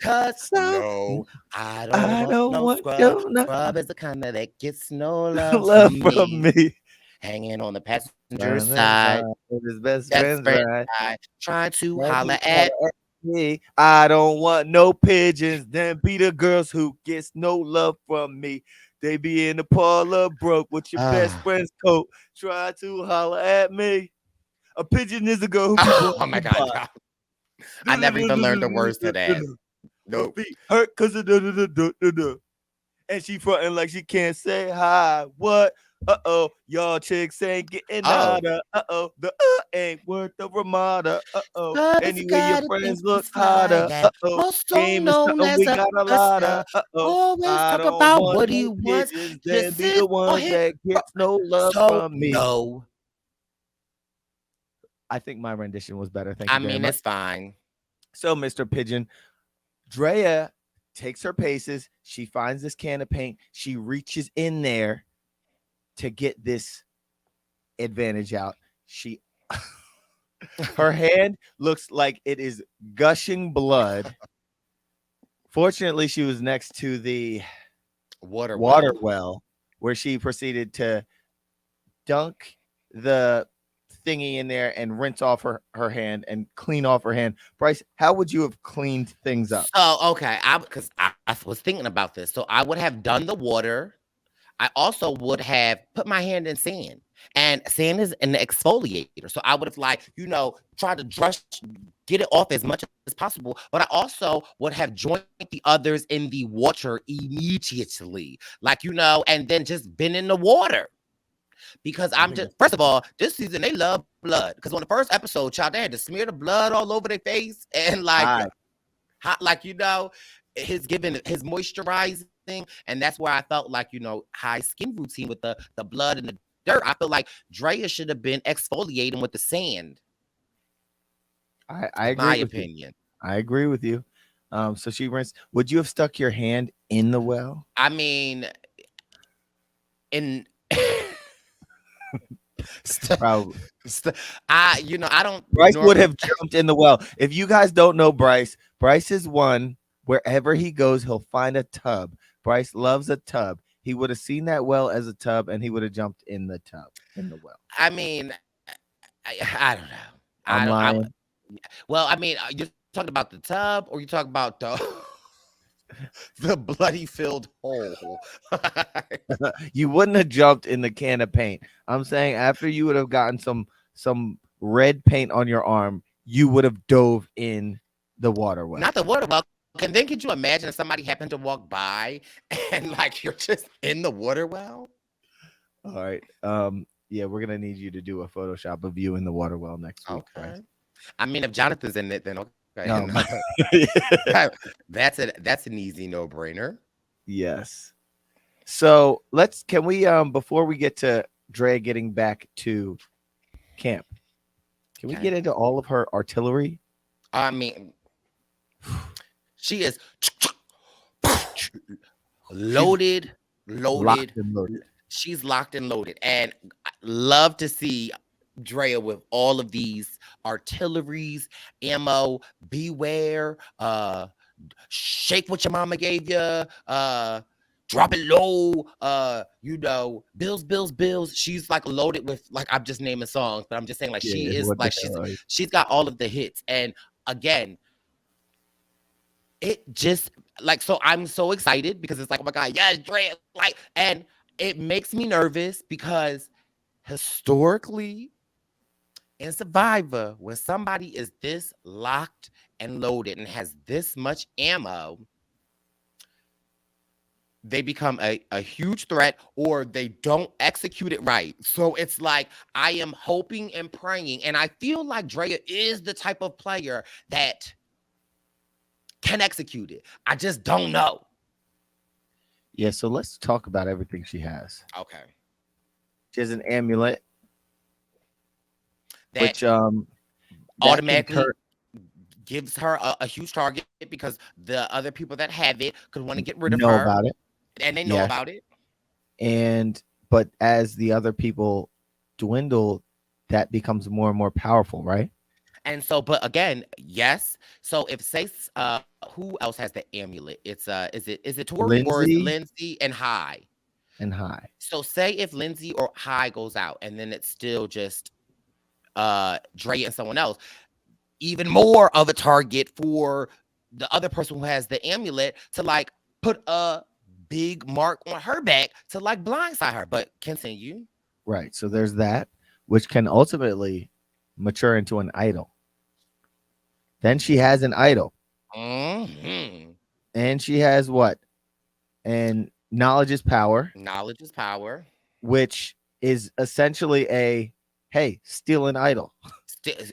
cause. No, I don't want no scrub. Scrub is the kind that gets no love from me. Hanging on the passenger side with his best friend's ride, trying to holler at me. I don't want no pigeons. Then be the girls who gets no love from me. They be in the parlor broke with your best friend's coat, try to holler at me. A pigeon is a girl who. Oh my God! No. I never even learned the words to that. Nope. Be hurt because of and she fronting like she can't say hi. What? Y'all chicks ain't getting nada. The ain't worth the Ramada. Anyway, your friends look harder. Game is something we got a lot of. Always I talk don't about want what no he wants. pigeons, then be the ones that gets no love from me. No. I think my rendition was better. Thank you very much. It's fine. So, Mr. Pigeon, Drea takes her paces. She finds this can of paint. She reaches in there to get this advantage out. Her hand looks like it is gushing blood. Fortunately, she was next to the water well, where she proceeded to dunk the thingy in there and rinse off her hand and clean off her hand. Brice, how would you have cleaned things up? Oh, okay. Because I was thinking about this. So I would have done the water. I also would have put my hand in sand, and sand is an exfoliator. So I would have tried to get it off as much as possible. But I also would have joined the others in the water immediately, and then just been in the water. Because first of all, this season they love blood. Because on the first episode, child, they had to smear the blood all over their face and his moisturizing. And that's where I felt high skin routine with the blood and the dirt. I feel like Drea should have been exfoliating with the sand. I agree. My opinion. I agree with you. So she rinsed. Would you have stuck your hand in the well? I mean, Probably. I don't. Brice would have jumped in the well. If you guys don't know Brice is one wherever he goes, he'll find a tub. Brice loves a tub. He would have seen that well as a tub, and he would have jumped in the tub, in the well. I mean, I don't know. I'm lying. Well, I mean, you're talking about the tub, or you talking about the bloody filled hole? You wouldn't have jumped in the can of paint. I'm saying after you would have gotten some red paint on your arm, you would have dove in the water well. Not the water well. And then could you imagine if somebody happened to walk by and you're just in the water well? All right. Yeah, we're gonna need you to do a Photoshop of you in the water well next week. Okay. Brice. I mean, if Jonathan's in it, then Oh And my. that's an easy no-brainer. Yes. So can we before we get to Dre getting back to camp, can we Okay. get into all of her artillery? I mean, she is She's loaded, loaded. locked and loaded. She's locked and loaded. And I love to see Drea with all of these artilleries, ammo, beware, shake what your mama gave you, drop it low, bills, bills, bills. She's like loaded with, like, I'm just naming songs, but I'm just saying, like, Yeah, she is what the like hell? she's got all of the hits. And again, it just, like, so I'm so excited because it's like, oh my god, yes, Dre, like, and it makes me nervous because historically in Survivor, when somebody is this locked and loaded and has this much ammo, they become a huge threat or they don't execute it right. So it's like I am hoping and praying, and I feel like Drea is the type of player that can execute it. I just don't know. Yeah, so let's talk about everything she has. Okay. She has an amulet, That which that can automatically gives her a huge target because the other people that have it could want to get rid of know her, about it. and they know Yes. about it. And but as the other people dwindle, that becomes more and more powerful, right? And so, but again, yes. So if say, who else has the amulet? It's is it Tori or is it Lindsay Lindsay and High? and High. So say if Lindsay or High goes out, and then it's still just Dre and someone else, even more of a target for the other person who has the amulet to like put a big mark on her back to like blindside her. But continue. Right. So there's that, which can ultimately mature into an idol. Then she has an idol. Hmm. And she has what? And knowledge is power, Knowledge is power. which is essentially a hey, steal an idol.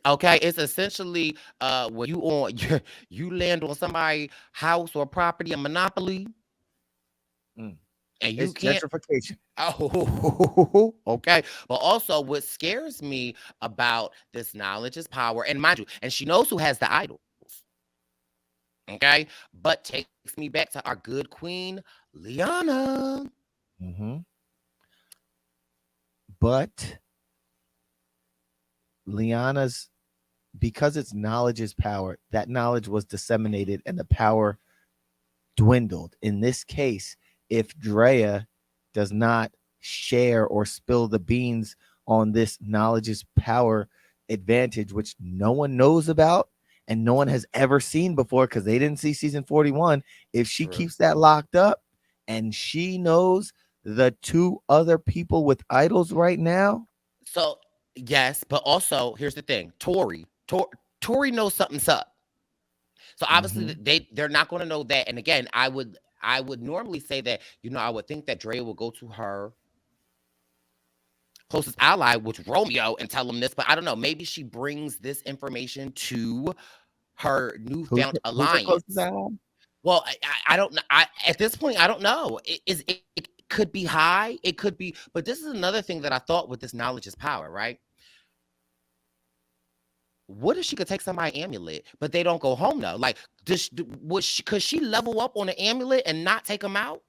Okay, it's essentially when you on you land on somebody's house or property, a monopoly, Mm. and you It's can't. gentrification. Oh, okay. But also, what scares me about this knowledge is power, and mind you, and she knows who has the idols. Okay, but takes me back to our good queen, Liana. Mm-hmm. But Liana's, because its knowledge is power, that knowledge was disseminated and the power dwindled. In this case, if Drea does not share or spill the beans on this knowledge is power advantage, which no one knows about and no one has ever seen before because they didn't see season 41, if she True. keeps that locked up and she knows the two other people with idols right now. So yes, but also here's the thing: Tori knows something's up. So obviously Mhm. they're not going to know that. And again, I would normally say that, I would think that Drea will go to her closest ally, which Romeo, and tell him this, but I don't know. Maybe she brings this information to her newfound Who's her closest alliance. ally? Well, I don't know. At this point, I don't know. It could be High, it could be, but this is another thing that I thought with this knowledge is power, right? What if she could take somebody amulet, but they don't go home though? Like, could she level up on the amulet and not take them out?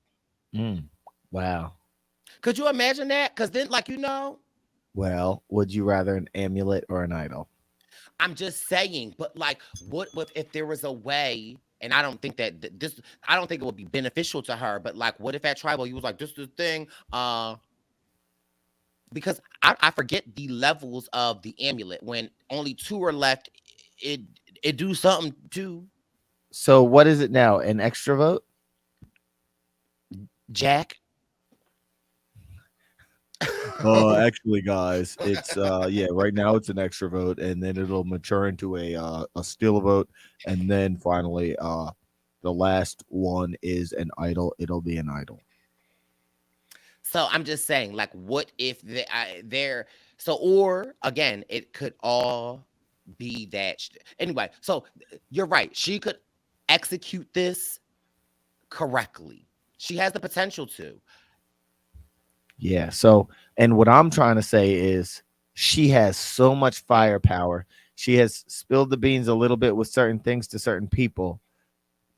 Mm. Wow. Could you imagine that? Because then, like, Well, would you rather an amulet or an idol? I'm just saying, but like, what if there was a way? And I don't think that I don't think it would be beneficial to her. But like, what if at tribal you was like, this is the thing? Because I forget the levels of the amulet. When only two are left, it it do something too. So what is it now? An extra vote? Jack. Actually, guys, it's yeah, right now it's an extra vote, and then it'll mature into a still vote, and then finally the last one is an idol. It'll be an idol. So I'm just saying, like, what if they're so, or again, it could all be that. Anyway, so you're right. She could execute this correctly. She has the potential to. Yeah. So, and what I'm trying to say is she has so much firepower. She has spilled the beans a little bit with certain things to certain people.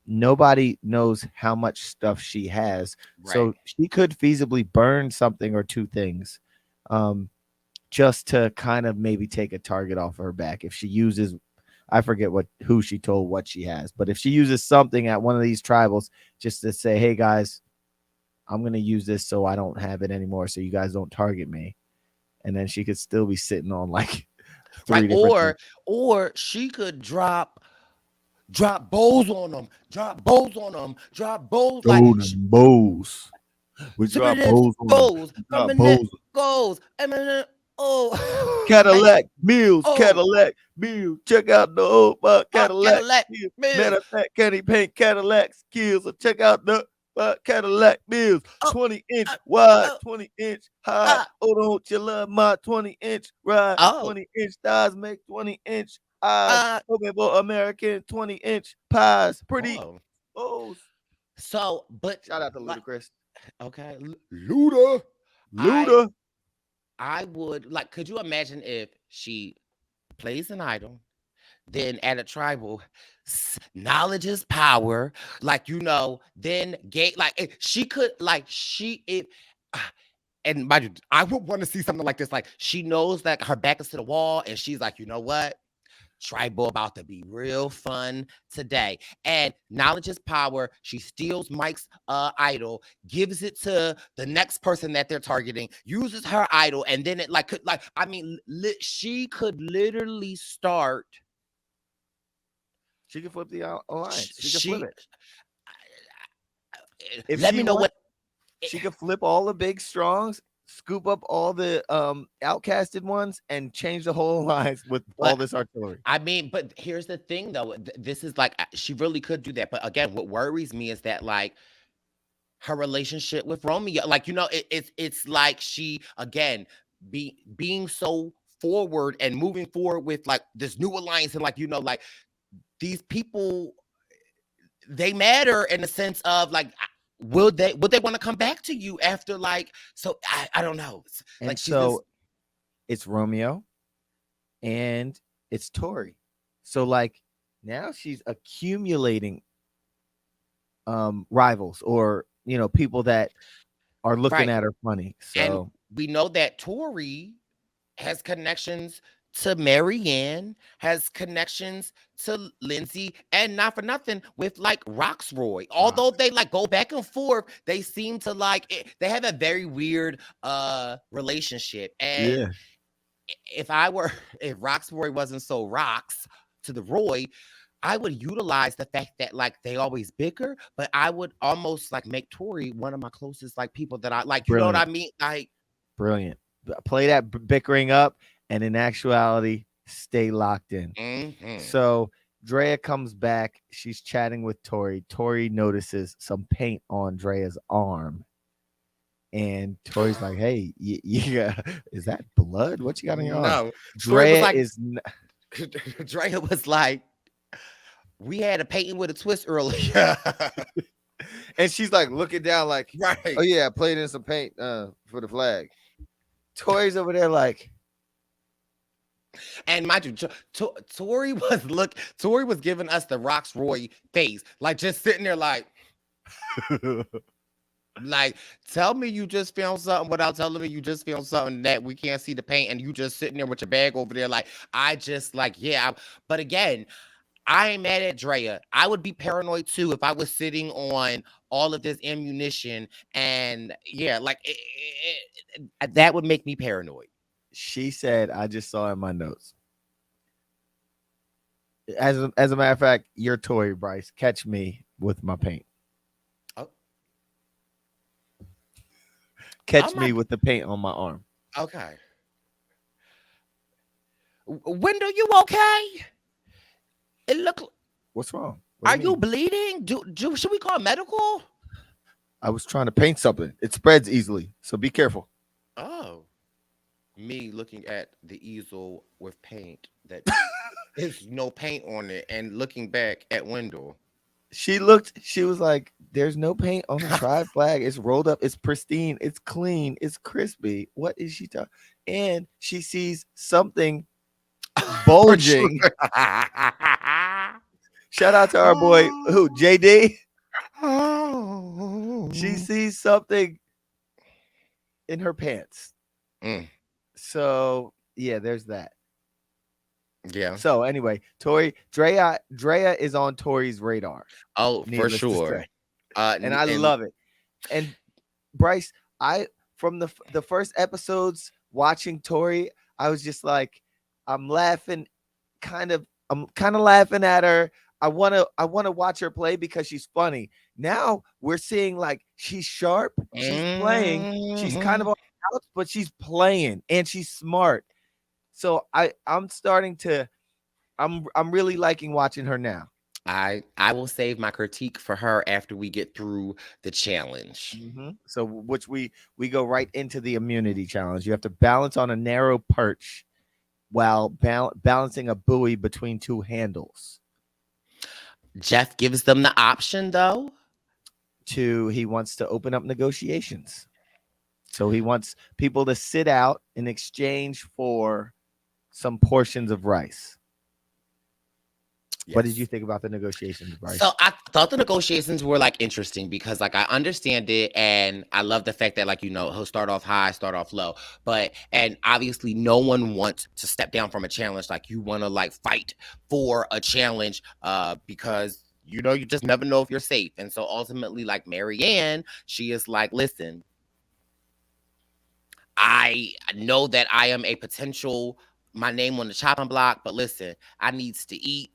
Nobody knows how much stuff she has. Right. So she could feasibly burn something or two things, just to kind of maybe take a target off her back. If she uses, I forget who she told what she has, but if she uses something at one of these tribals just to say, hey guys, I'm going to use this so I don't have it anymore, so you guys don't target me. And then she could still be sitting on like three Right. different things. Or she could drop bows on them, drop bows on them, drop bows like Oh, them bows. We drop bows on them. bows, Drop bows. goes, oh, Cadillac Mills, Oh. Cadillac Mills. Check out the old Cadillac. Cadillac Mills. Mills. Matter of fact, can he paint Cadillac skills? So check out the Cadillac Mills. Oh. 20-inch wide, Oh. 20-inch high. Oh, don't you love my 20-inch ride? Oh. 20-inch thighs make 20-inch eyes. Hoping for American 20-inch pies. Pretty. Oh. So, but Shout out to Ludacris. Okay, Luda. I would like. Could you imagine if she plays an idol, then at a tribal, knowledge is power. Like then gate. Like she could. Like she if. And mind you, I would want to see something like this. Like she knows that her back is to the wall, and she's like, you know what? Tribal about to be real fun today. And knowledge is power. She steals Mike's idol, gives it to the next person that they're targeting, uses her idol, and then it she could literally start. She could flip the alliance. She could flip it. If Let me know what she could flip all the big strongs, scoop up all the outcasted ones, and change the whole alliance with all this artillery. I mean, but here's the thing, though. This is like she really could do that. But again, what worries me is that like her relationship with Romeo, like it's like she again being so forward and moving forward with like this new alliance, and like like these people, they matter in the sense of like. Would they want to come back to you after like so I don't know. And like so it's Romeo and it's Tori. So like now she's accumulating rivals or people that are looking at her funny. So and we know that Tori has connections to Marianne, has connections to Lindsay, and not for nothing with like Roxroy. Although they like go back and forth, they seem to like they have a very weird relationship. And if Roxroy wasn't so rocks to the Roy, I would utilize the fact that like they always bicker, but I would almost like make Tori one of my closest like people that I like. You know what I mean? Like brilliant. Play that bickering up. And in actuality, stay locked in. Mm-hmm. So Drea comes back. She's chatting with Tori. Tori notices some paint on Drea's arm. And Tori's like, hey, is that blood? What you got on your arm? No. Drea was like, we had a painting with a twist earlier. And she's like looking down like, right. Oh, yeah, I played in some paint for the flag. Tori's over there like, and mind you, Tori was giving us the Roxroy face, like just sitting there like, like, tell me you just filmed something without telling me you just filmed something that we can't see the paint, and you just sitting there with your bag over there, like, I just like, yeah. But again, I ain't mad at Drea. I would be paranoid too if I was sitting on all of this ammunition, and yeah, like that would make me paranoid. She said, I just saw in my notes. As a matter of fact, you're Tori, Brice. Catch me with my paint. Oh. Catch me with the paint on my arm. Okay. Wendell, you okay? It look. What's wrong? Are you bleeding? Should we call medical? I was trying to paint something. It spreads easily, so be careful. Oh. me looking at the easel with paint that there's no paint on it, and looking back at Wendell. She looked, she was like, there's no paint on the tribe flag. It's rolled up, it's pristine, it's clean, it's crispy. What is she talking? And she sees something bulging. Shout out to our boy, who, JD? She sees something in her pants. Mm. So yeah, there's that. Yeah. So anyway, Drea is on Tori's radar. Oh, for Needless to sure. say. And I love it. And Brice, I from the first episodes watching Tori, I was just like, I'm laughing, I'm kind of laughing at her. I wanna watch her play because she's funny. Now we're seeing like she's sharp, she's playing, she's kind of on the outs, but she's playing and she's smart. So I'm starting to I'm really liking watching her now. I will save my critique for her after we get through the challenge. So which we go right into the immunity challenge. You have to balance on a narrow perch while balancing a buoy between two handles. Jeff gives them the option though. He wants to open up negotiations. So he wants people to sit out in exchange for some portions of rice. Yes. What did you think about the negotiations, Brice? So I thought the negotiations were like interesting because like I understand it, and I love the fact that like, you know, he'll start off high, start off low, and obviously no one wants to step down from a challenge. Like you want to like fight for a challenge because you know, you just never know if you're safe. And so ultimately like Marianne, she is like, listen, I know that I am a potential, my name on the chopping block, but listen, I needs to eat.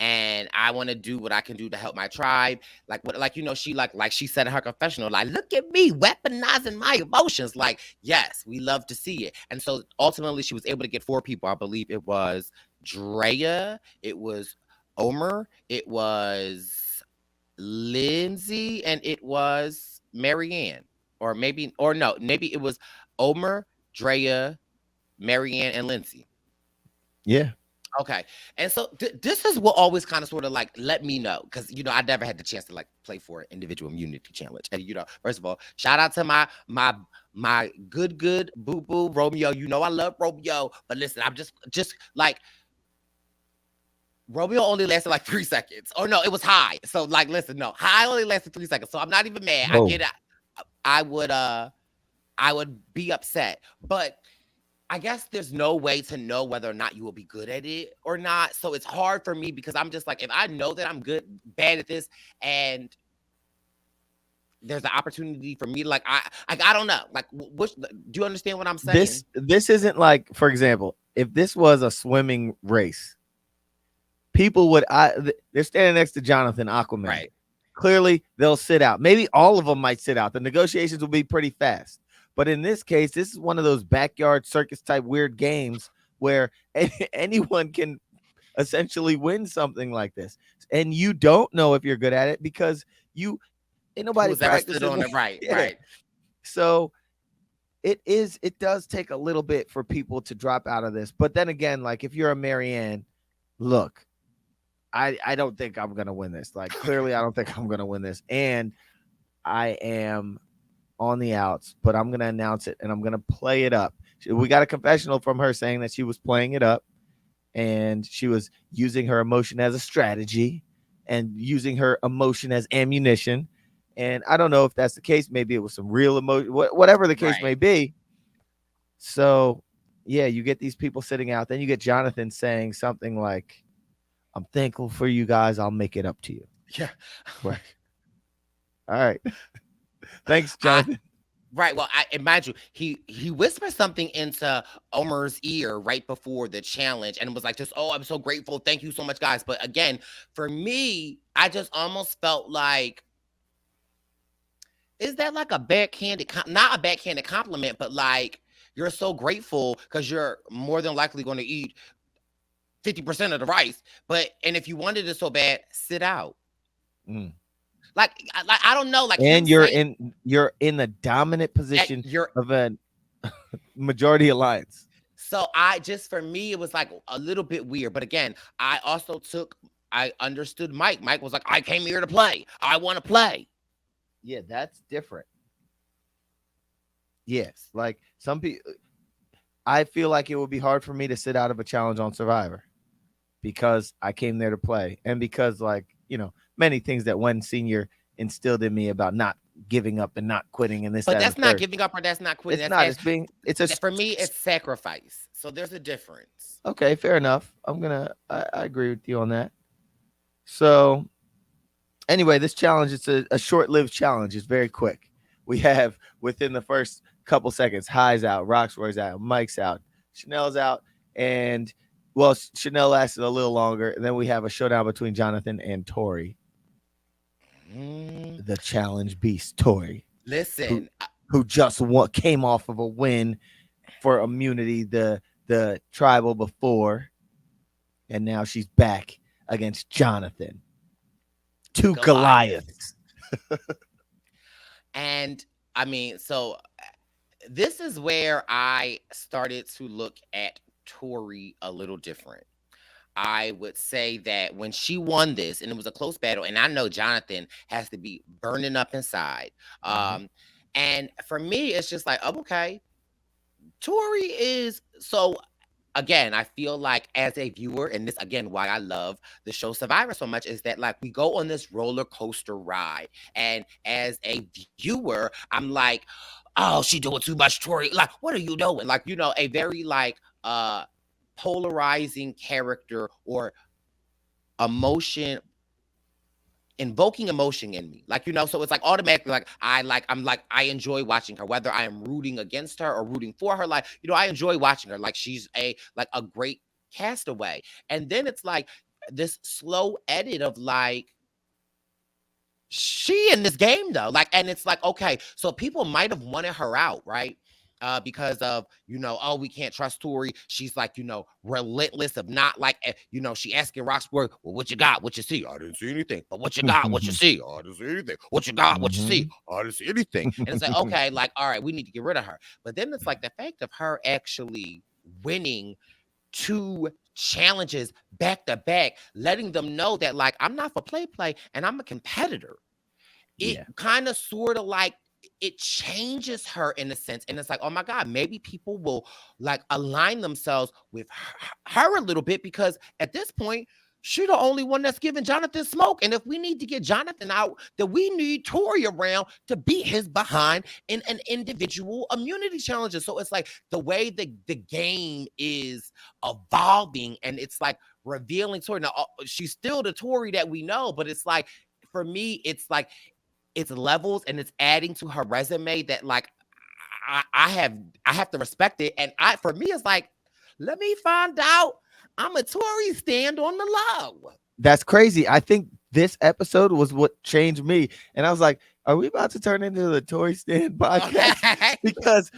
And I want to do what I can do to help my tribe. Like you know, she like she said in her confessional, like, look at me weaponizing my emotions. Like, yes, we love to see it. And so ultimately she was able to get 4 people. I believe it was Drea, it was Omer, it was Lindsay, and it was Marianne. Maybe it was Omer, Drea, Marianne, and Lindsay. Yeah. Okay. And so this is what always kind of sort of like let me know, because you know I never had the chance to like play for an individual immunity challenge. And you know, first of all, shout out to my good boo boo Romeo. You know I love Romeo, but listen, I'm just like Romeo only lasted like 3 seconds. Or no, it was high. So like listen, no, high only lasted 3 seconds. So I'm not even mad. Whoa. I get it. I would be upset, but I guess there's no way to know whether or not you will be good at it or not. So it's hard for me because I'm just like, if I know that I'm bad at this, and there's an opportunity for me, like I don't know, like do you understand what I'm saying? This isn't like, for example, if this was a swimming race, people would they're standing next to Jonathan Aquaman. Right. Clearly, they'll sit out. Maybe all of them might sit out. The negotiations will be pretty fast. But in this case, this is one of those backyard circus type weird games where anyone can essentially win something like this. And you don't know if you're good at it because ain't nobody practicing on it. Right, yeah. Right. So it does take a little bit for people to drop out of this. But then again, like if you're a Marianne, look, I don't think I'm going to win this. Like clearly I don't think I'm going to win this. And I am on the outs, but I'm going to announce it and I'm going to play it up. We got a confessional from her saying that she was playing it up and she was using her emotion as a strategy and using her emotion as ammunition. And I don't know if that's the case. Maybe it was some real emotion, whatever the case may be. So yeah, you get these people sitting out. Then you get Jonathan saying something like, I'm thankful for you guys. I'll make it up to you. Yeah. Right. All right. Thanks, Jonathan. Right. Well, imagine he whispered something into Omer's ear right before the challenge, and it was like, just, oh, I'm so grateful. Thank you so much, guys. But again, for me, I just almost felt like, is that like a backhanded, not a backhanded compliment, but like you're so grateful because you're more than likely going to eat 50% of the rice. And if you wanted it so bad, sit out. Like I don't know, like, and you're in the dominant position of Majority alliance. So for me, it was like a little bit weird. But again, I understood Mike. Mike was like, I came here to play. I want to play. Yeah, that's different. Yes, like some people, I feel like it would be hard for me to sit out of a challenge on Survivor because I came there to play, and because, like, many things that Wen Senior instilled in me about not giving up and not quitting and this, But that, that's and not third. giving up or that's not quitting. It's That's not. It's being. It's a. for me, it's sacrifice. So there's a difference. Okay, fair enough. I agree with you on that. So, anyway, this challenge, it's a short-lived challenge. It's very quick. We have, within the first couple seconds, High's out, Roxroy's out, Mike's out, Chanel's out, and, well, Chanel lasted a little longer. And then we have a showdown between Jonathan and Tori. The challenge beast, Tori. Listen, who just came off of a win for immunity, the tribal before, and now she's back against Jonathan. Two Goliaths. And I mean, so this is where I started to look at Tori a little different. I would say that when she won this, and it was a close battle, and I know Jonathan has to be burning up inside. And for me, it's just like, oh, okay, Tori is so. Again, I feel like as a viewer, and this again, why I love the show Survivor so much, is that like we go on this roller coaster ride, and as a viewer, I'm like, oh, she doing too much, Tori. Like, what are you doing? Like, a very like polarizing character or emotion, invoking emotion in me, like, so it's like automatically like I enjoy watching her, whether I am rooting against her or rooting for her. Like, I enjoy watching her. Like, she's a great castaway. And then it's like this slow edit of like, she in this game though, like, and it's like, okay, so people might have wanted her out, right? Because of, oh, we can't trust Tori. She's like, relentless of not like, she asking Roxbury, well, what you got? What you see? I didn't see anything. But what you got? What you see? I didn't see anything. What you got? What you see? I didn't see anything. And it's like, okay, like, all right, we need to get rid of her. But then it's like the fact of her actually winning 2 challenges back to back, letting them know that like, I'm not for play, and I'm a competitor. It kind of sort of like, it changes her in a sense. And it's like, oh my God, maybe people will like align themselves with her a little bit, because at this point, she's the only one that's giving Jonathan smoke. And if we need to get Jonathan out, then we need Tori around to beat his behind in an individual immunity challenges. So it's like the way the game is evolving, and it's like revealing Tori. Now, she's still the Tori that we know, but it's like, for me, it's like, it's levels, and it's adding to her resume that like I have to respect it. And for me, it's like, let me find out I'm a Tori stand on the low. That's crazy. I think this episode was what changed me. And I was like, are we about to turn into the Tori stand podcast? Because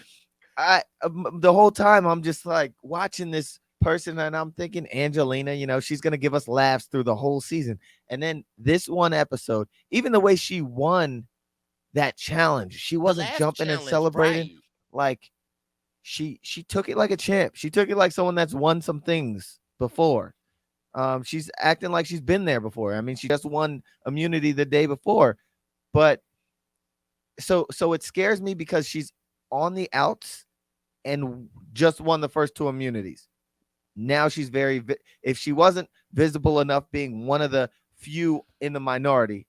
the whole time I'm just like watching this person, and I'm thinking Angelina, she's going to give us laughs through the whole season. And then this one episode, even the way she won that challenge, she wasn't jumping and celebrating. Right. Like she took it like a champ. She took it like someone that's won some things before. She's acting like she's been there before. I mean, she just won immunity the day before. But so it scares me because she's on the outs and just won the first 2 immunities. Now she's if she wasn't visible enough, being one of the few in the minority,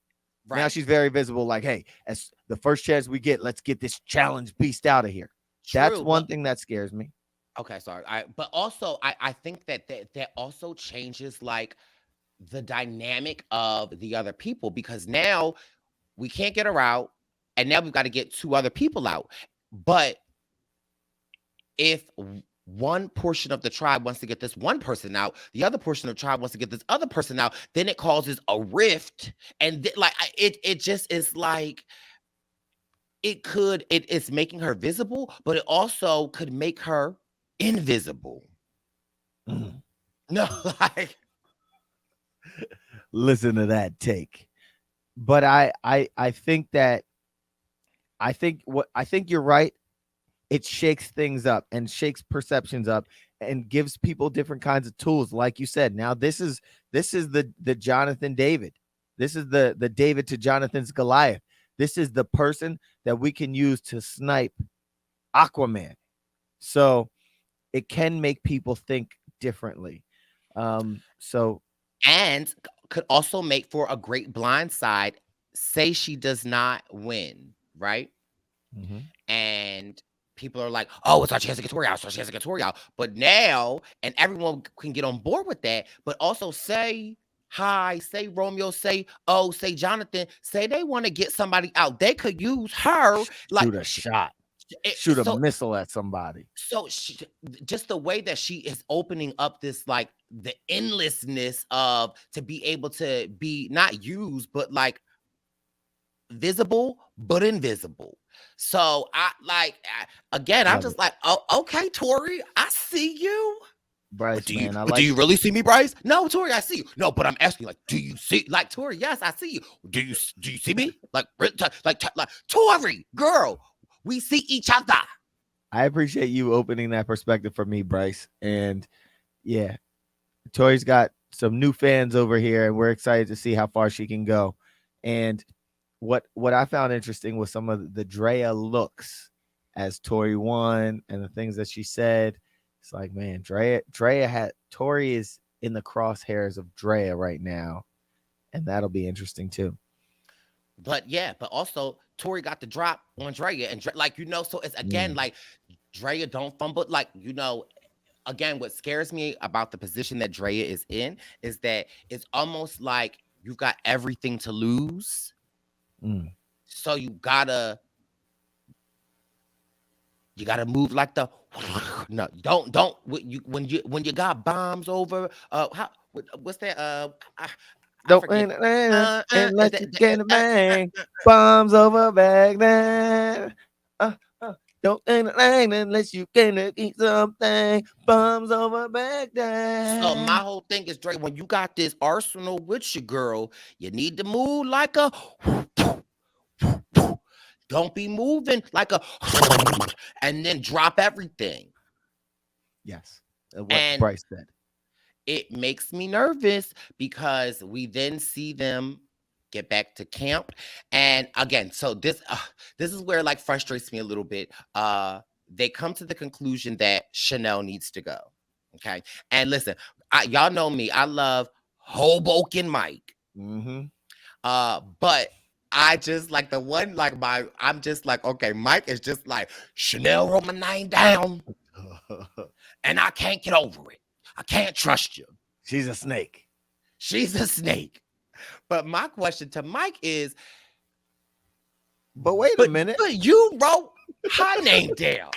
right, now she's very visible. Like, hey, as the first chance we get, let's get this challenge beast out of here. True, that's one thing that scares me. Okay, sorry. But also, I think that also changes like the dynamic of the other people, because now we can't get her out, and now we've got to get 2 other people out. But if one portion of the tribe wants to get this one person out, the other portion of the tribe wants to get this other person out, then it causes a rift. And like it just is like, it's making her visible, but it also could make her invisible. No, like, listen to that take. But I think you're right. it shakes things up and shakes perceptions up and gives people different kinds of tools. Like you said, now this is the Jonathan David. This is the David to Jonathan's Goliath. This is the person that we can use to snipe Aquaman. So it can make people think differently. So And could also make for a great blind side. Say she does not win, right? mhm. And people are like, "Oh, it's our chance to get Tori out. It's our chance to get Tori out." But now, and everyone can get on board with that. But also say hi, say Romeo, say oh, say Jonathan, say they want to get somebody out. They could use her, like Shoot a shot, shoot a so. missile at somebody. So just the way that she is opening up this, like the endlessness of to be able to be not used, but like visible but invisible. So again, I'm Love just it. like, oh, okay, Tori, I see you. But Bryce, do you man, I but do like you really see me, Brice? No, Tori, I see you. No, but I'm asking, like, do you see, like, Tori? Yes, I see you. Do you see me? Like Tori, girl, we see each other. I appreciate you opening that perspective for me, Bryce. And yeah, Tori's got some new fans over here, and we're excited to see how far she can go. And what I found interesting was some of the Drea looks as Tori won and the things that she said. It's like, man, Drea had Tori is in the crosshairs of Drea right now, and that'll be interesting too. But yeah, but also Tori got the drop on Drea, and like so it's again Mm, like Drea don't fumble. Like again, what scares me about the position that Drea is in is that it's almost like you've got everything to lose, mm. so you gotta move like the no, don't when you got bombs over what's that I Don't forget unless you get a bang. Bombs over Baghdad. Uh, don't unless you can eat something. Bombs over so my Baghdad. whole thing is Drake, when you got this arsenal with your girl, you need to move like a don't be moving like a and then drop everything. Yes, what And Bryce said. it makes me nervous because we then see them get back to camp. And again, so this is where like frustrates me a little bit. They come to the conclusion that Chanel needs to go. Okay. And listen, y'all know me. I love Hoboken Mike. Mm-hmm. But I just like the one like I'm just like, okay, Mike is just like Chanel wrote my name down and I can't get over it. I can't trust you. She's a snake. She's a snake. But my question to Mike is, But wait a but minute. but you wrote her name down.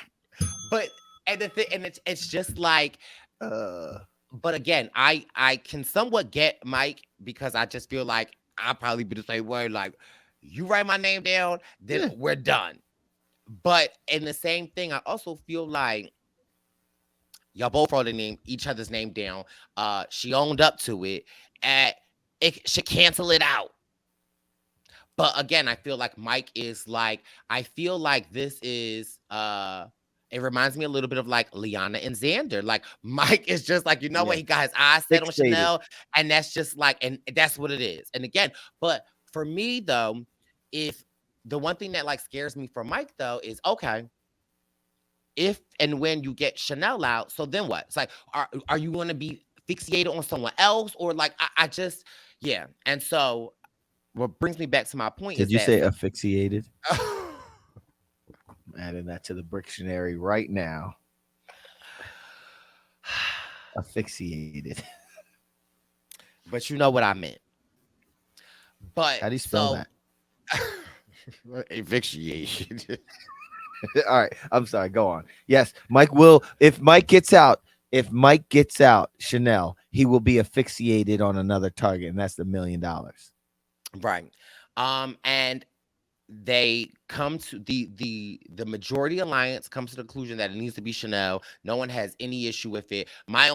But and the thing, and it's just like, Uh, but again, I can somewhat get Mike because I just feel like I'll probably be the same way. Like, you write my name down, then Yeah. we're done. But in the same thing, I also feel like y'all both wrote each other's name down. She owned up to it. And it should cancel it out. But again, I feel like Mike is like, I feel like this is it reminds me a little bit of like Liana and Xander. Like Mike is just like, what, yeah. he got his eyes set on Fixated. Chanel, and that's just like, and that's what it is. And again, but for me though, if the one thing that like scares me for Mike though is, okay, if and when you get Chanel out, so then what? It's like, are you going to be fixated on someone else, or like I just yeah? And so what brings me back to my point Did is you that say asphyxiated? I'm adding that to the dictionary right now. Asphyxiated. but you know what I meant. But How do you spell that? asphyxiation. All right. I'm sorry. Go on. Yes, Mike will. If Mike gets out, Chanel, he will be asphyxiated on another target, and that's the $1 million. Right. And they come to the majority alliance comes to the conclusion that it needs to be Chanel. No one has any issue with it. My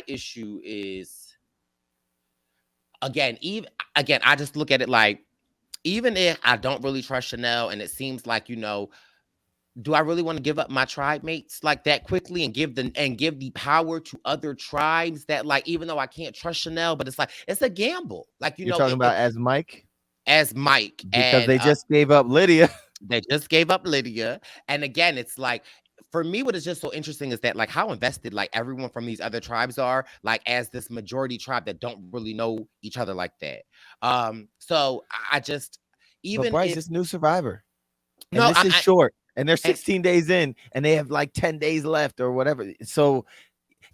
issue is again, I just look at it like even if I don't really trust Chanel, and it seems like, do I really want to give up my tribe mates like that quickly and give the power to other tribes that, like, even though I can't trust Chanel, but it's like it's a gamble. Like, You're talking about as Mike, as Mike, because and they just gave up Lydia. they just gave up Lydia. And again, it's like, for me, what is just so interesting is that, like, how invested like everyone from these other tribes are, like, as this majority tribe that don't really know each other like that. So I just, But even Brice, if it's new Survivor, and no, this is short, and they're and 16 days in, and they have like 10 days left or whatever. So,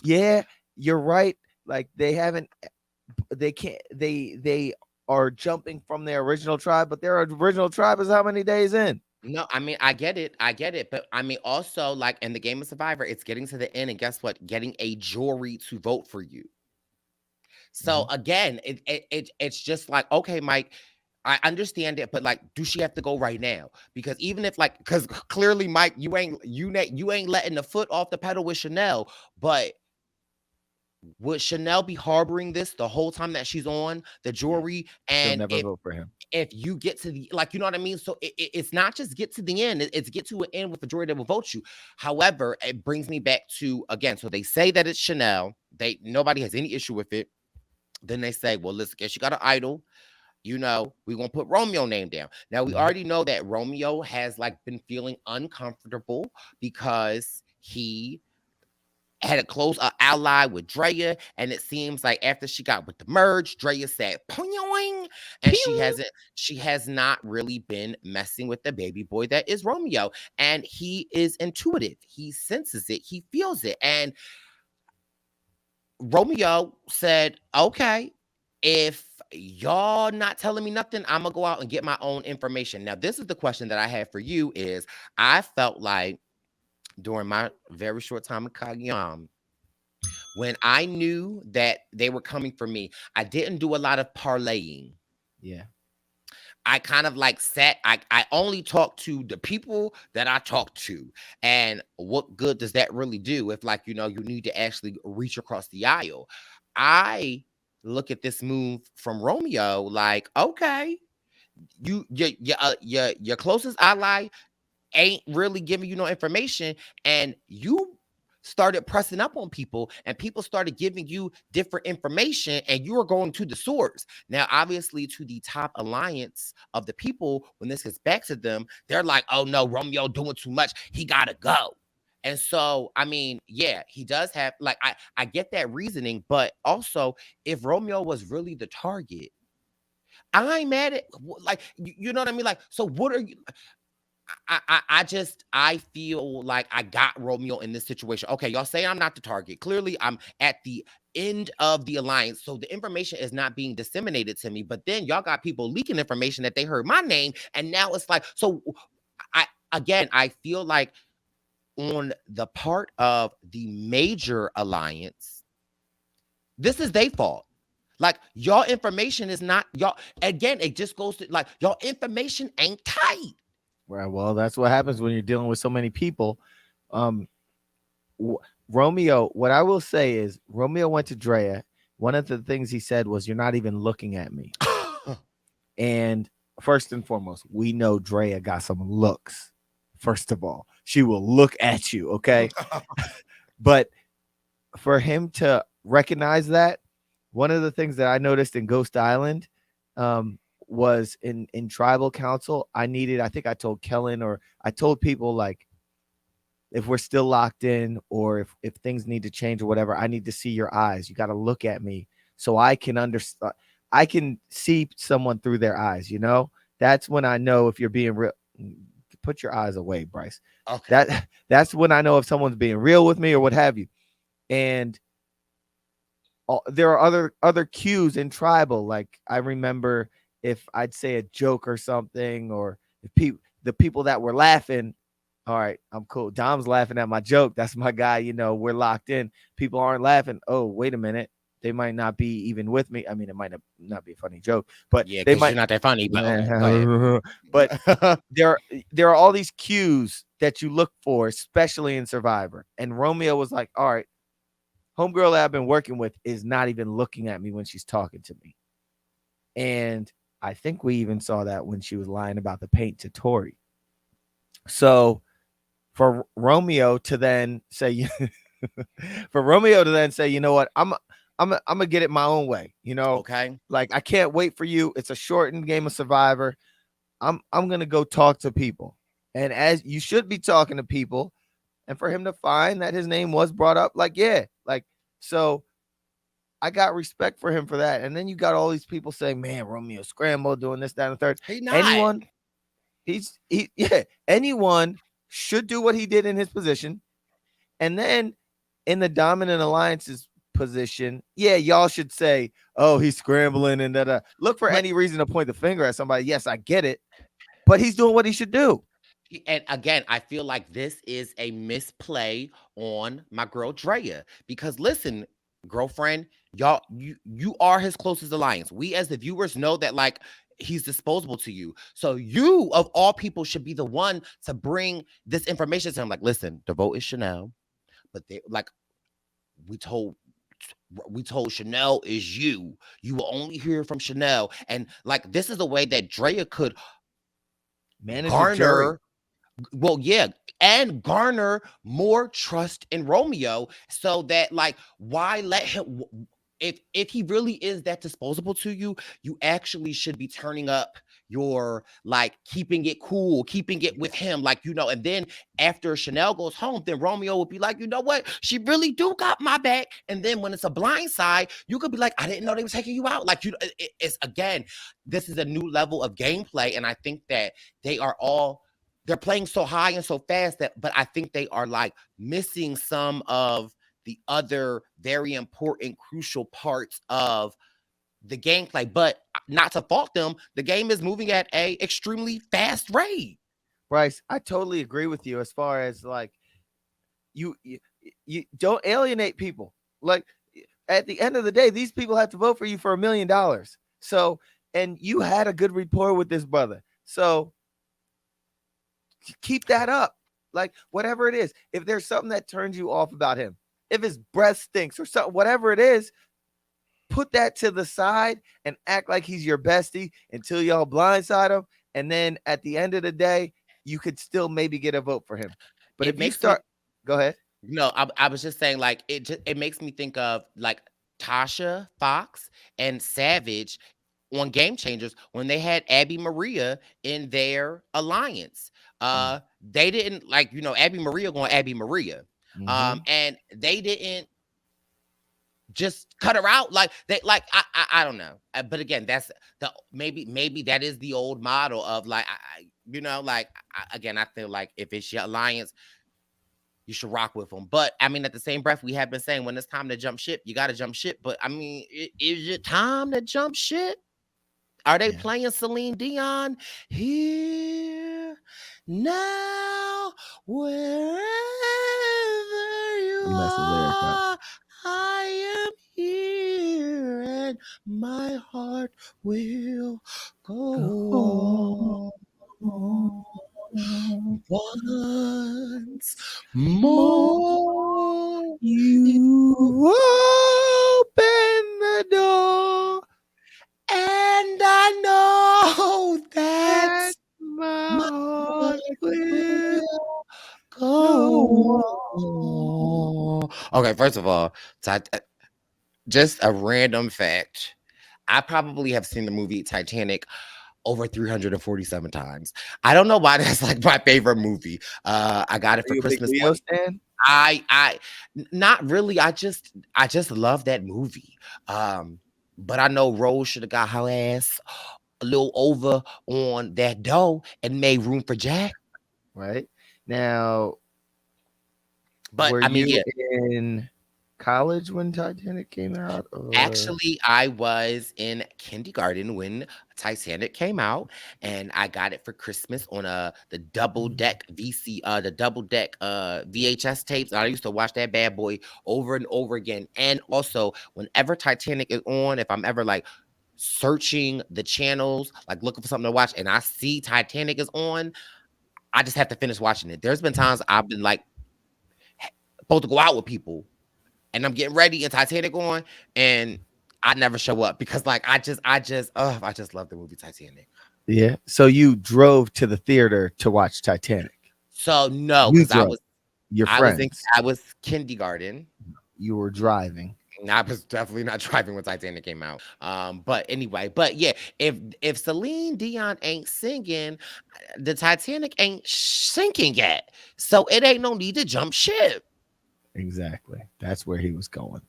yeah, you're right. Like they haven't, they can't, they are jumping from their original tribe, but their original tribe is how many days in? no, I mean, I get it, but I mean, also, like, in the game of Survivor, it's getting to the end, and guess what? Getting a jury to vote for you. So again, it's just like, okay, Mike, I understand it, but like, do she have to go right now? Because even if, like, because clearly, Mike, you ain't letting the foot off the pedal with Chanel. But would Chanel be harboring this the whole time that she's on the jury? She'll And never vote for him. if you get to the, like, you know what I mean? So it's not just get to the end, it's get to an end with the jury that will vote you. However, it brings me back to, again, so they say that it's Chanel. Nobody has any issue with it. Then they say, well, let's guess you got an idol. We're gonna put Romeo name down. Now we already know that Romeo has, like, been feeling uncomfortable because he had a close ally with Drea, and it seems like after she got with the merge, Drea said "Poing," and she has not really been messing with the baby boy that is Romeo, and he is intuitive. He senses it, he feels it, and Romeo said, "Okay, if y'all not telling me nothing, I'm gonna go out and get my own information." Now, this is the question that I have for you: is I felt like during my very short time in Kagyan, when I knew that they were coming for me, I didn't do a lot of parlaying. Yeah. I kind of like I only talked to the people that I talked to. And what good does that really do if, like, you need to actually reach across the aisle? I look at this move from Romeo like, okay, your closest ally ain't really giving you no information, and you started pressing up on people, and people started giving you different information, and you were going to the source. Now, obviously, to the top alliance of the people, when this gets back to them, they're like, oh no, Romeo doing too much, he gotta go. And so, I mean, yeah, he does have, like, I get that reasoning, but also, if Romeo was really the target, I ain't mad at, like, you know what I mean? Like, so what are you? I feel like I got Romeo in this situation. Okay, y'all say I'm not the target. Clearly, I'm at the end of the alliance, so the information is not being disseminated to me. But then y'all got people leaking information that they heard my name, and now it's like, so I feel like on the part of the major alliance, this is their fault. Like, y'all information is not y'all. Again, it just goes to, like, y'all information ain't tight. Right. Well, that's what happens when you're dealing with so many people. Romeo, what I will say is Romeo went to Drea. One of the things he said was, "You're not even looking at me." And first and foremost, we know Drea got some looks. First of all, she will look at you. Okay. But for him to recognize that, one of the things that I noticed in Ghost Island, was in tribal council, I think I told Kellen, or I told people, like, if we're still locked in, or if things need to change or whatever, I need to see your eyes. You got to look at me so I can understand. I can see someone through their eyes. That's when I know if you're being real. Put your eyes away, Brice. Okay. That's when I know if someone's being real with me or what have you. And there are other cues in tribal. Like, I remember if I'd say a joke or something, or if the people that were laughing, all right, I'm cool. Dom's laughing at my joke. That's my guy. We're locked in. People aren't laughing. Oh, wait a minute. They might not be even with me. I mean, it might not be a funny joke, but yeah, they might. You're not that funny. But okay, but there are all these cues that you look for, especially in Survivor. And Romeo was like, all right, homegirl that I've been working with is not even looking at me when she's talking to me. And I think we even saw that when she was lying about the paint to Tori. So for Romeo to then say, for Romeo to then say, you know what, I'm gonna get it my own way. You know, Okay. like I can't wait for you. It's a shortened game of Survivor. I'm gonna go talk to people, and as you should be talking to people, and for him to find that his name was brought up, like yeah, like so. I got respect for him for that. And then you got all these people saying, "Man, Romeo Scramble doing this, that, and the third." He not. Anyone, yeah, anyone should do what he did in his position. And then in the dominant alliance's position, yeah, y'all should say, "Oh, he's scrambling and da da." Look for But any reason to point the finger at somebody. Yes, I get it, but he's doing what he should do. and again, I feel like this is a misplay on my girl Drea. Because listen, girlfriend, you are his closest alliance. We as the viewers know that like he's disposable to you. So you of all people should be the one to bring this information to him. Like, listen, the vote is Chanel, but they like we told we told Chanel is you. You will only hear from Chanel. And like this is a way that Drea could Manage a jury. garner, well, yeah, and garner more trust in Romeo so that like why let him if he really is that disposable to you, you actually should be turning up your like keeping it cool, keeping it with him, like and then after Chanel goes home, then Romeo would be like, you know what, she really do got my back. And then when it's a blind side, you could be like, I didn't know they were taking you out. Like it's again, this is a new level of gameplay, and I think that they are all they're playing so high and so fast that, but I think they are like missing some of the other very important, crucial parts of the gameplay. But not to fault them, the game is moving at a extremely fast rate. Bryce, I totally agree with you as far as like you don't alienate people. Like at the end of the day, these people have to vote for you for $1 million. So, and you had a good rapport with this brother. So keep that up. Like whatever it is, if there's something that turns you off about him, if his breath stinks or something, whatever it is, put that to the side and act like he's your bestie until y'all blindside him. And then at the end of the day, you could still maybe get a vote for him. But It if you makes me start, go ahead. no, I was just saying like it makes me think of like Tasha Fox and Savage on Game Changers when they had Abby Maria in their alliance. They didn't like, Abby Maria going Abby Maria. And they didn't just cut her out like they like I don't know. But again, that's the maybe that is the old model of like again, I feel like if it's your alliance, you should rock with them. But I mean, at the same breath, we have been saying when it's time to jump ship, you got to jump ship. But I mean, is it time to jump ship? Are they playing Celine Dion? Here, now, wherever you messed the lyric up. are, I am here, and my heart will go on. Once more, You open the door, and I know that and my my heart heart will will go go on. Okay, first of all, just a random fact. I probably have seen the movie Titanic over 347 times. I don't know why that's like my favorite movie. I got it Are for you a big Christmas Leo stan? not really. I just love that movie. But I know Rose should have got her ass a little over on that dough and made room for Jack. Right now, But were I mean, you yeah, in college when Titanic came out, or actually, I was in kindergarten when Titanic came out, and I got it for Christmas on the double deck VHS tapes. I used to watch that bad boy over and over again. And also, whenever Titanic is on, if I'm ever like searching the channels, like looking for something to watch, and I see Titanic is on, I just have to finish watching it. There's been times I've been like supposed to go out with people and I'm getting ready and Titanic on, and I never show up because like I just love the movie Titanic. Yeah. So you drove to the theater to watch Titanic. So no, You because drove. Your friends. I was kindergarten. You were driving. I was definitely not driving when Titanic came out. But anyway, but yeah, if Celine Dion ain't singing, the Titanic ain't sinking yet, so it ain't no need to jump ship. Exactly. That's where he was going.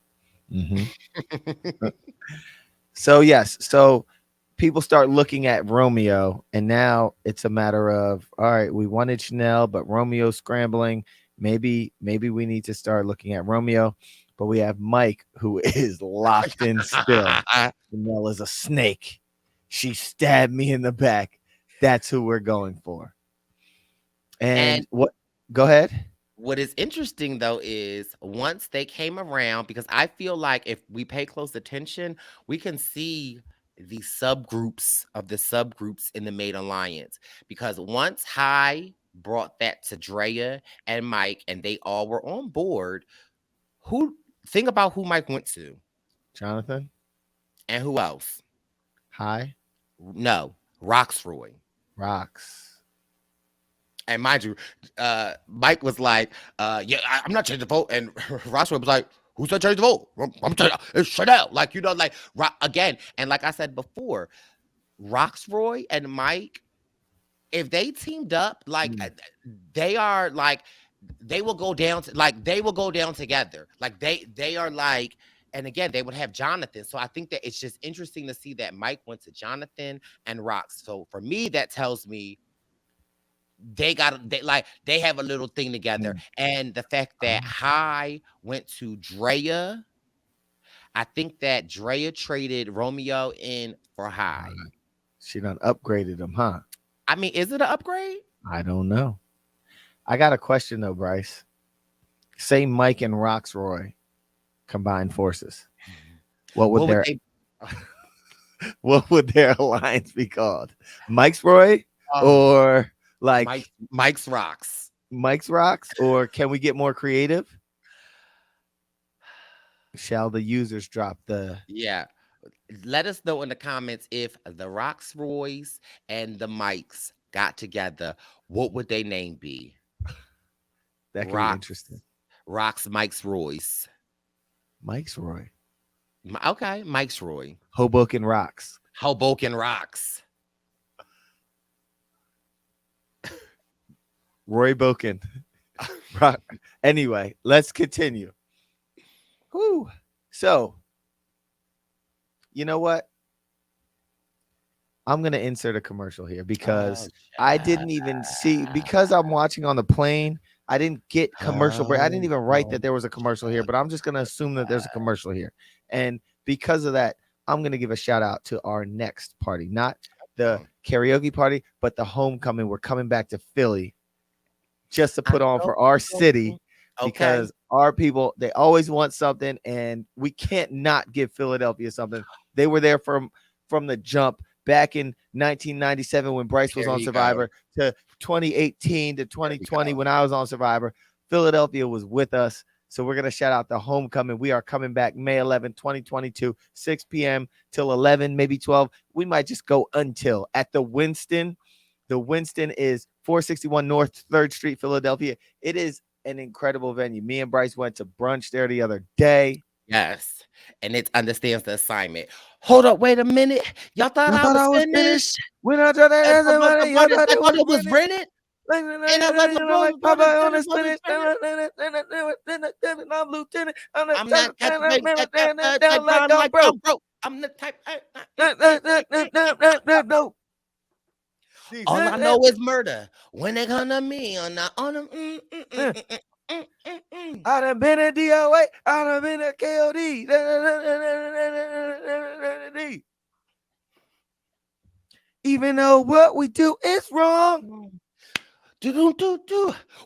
So yes. So people start looking at Romeo, and now it's a matter of, all right, we wanted Chanel, but Romeo's scrambling. Maybe we need to start looking at Romeo, but we have Mike who is locked in still. Chanel is a snake. She stabbed me in the back. That's who we're going for. And what? Go ahead. What is interesting though is once they came around, because I feel like if we pay close attention, we can see the subgroups in the Maid Alliance. Because once High brought that to Drea and Mike, and they all were on board, who think about who Mike went to? Jonathan. And who else? High. No, Roxroy. Rocks. And mind you, Mike was like, yeah, I'm not changing the vote. And Rosswell was like, who said change the vote? I'm telling you, it's Chanel. Like, you know, like, again. And like I said before, Roxroy and Mike, if they teamed up, like, they are like, they will go down together. Like, they are like, and again, they would have Jonathan. So I think that it's just interesting to see that Mike went to Jonathan and Rox. So for me, that tells me they have a little thing together. And the fact that High went to Drea, I think that Drea traded Romeo in for High. She done upgraded him, huh? I mean, is it an upgrade? I don't know. I got a question though, Brice. Say Mike and Roxroy combined forces. What would their alliance be called? Mike's Roy or like Mike's Rocks? Mike's Rocks, or can we get more creative? Shall the users drop the? Yeah. Let us know in the comments if the Roxroys and the Mikes got together. What would their name be? That could be interesting. Rocks, Mike's Royce. Mike's Roy. Okay, Mike's Roy. Hoboken Rocks. Hoboken Rocks. Roy Boken. Anyway, let's continue. Whew. So, you know what? I'm going to insert a commercial here because I didn't even see, because I'm watching on the plane, I didn't get commercial break. I didn't even write that there was a commercial here, but I'm just going to assume that there's a commercial here. And because of that, I'm going to give a shout out to our next party, not the karaoke party, but the homecoming. We're coming back to Philly just to put on for our city because our people, they always want something, and we can't not give Philadelphia something. They were there from the jump back in 1997 when Brice was on Survivor to 2018 to 2020 when I was on Survivor. Philadelphia was with us. So we're going to shout out the homecoming. We are coming back May 11, 2022, 6 p.m. till 11, maybe 12. We might just go until at the Winston. The Winston is 461 North 3rd Street, Philadelphia. It is an incredible venue. Me and Brice went to brunch there the other day. Yes. And it understands the assignment. Hold up, wait a minute. Y'all thought I was finished? We're not trying to answer money. I thought it was rented. And I let the Papa on the finish. I'm lieutenant. I'm not like bro. I'm the type. No. All I know is murder. When they come to me, on them. I done been a DOA. I done been a KOD. Even though what we do is wrong.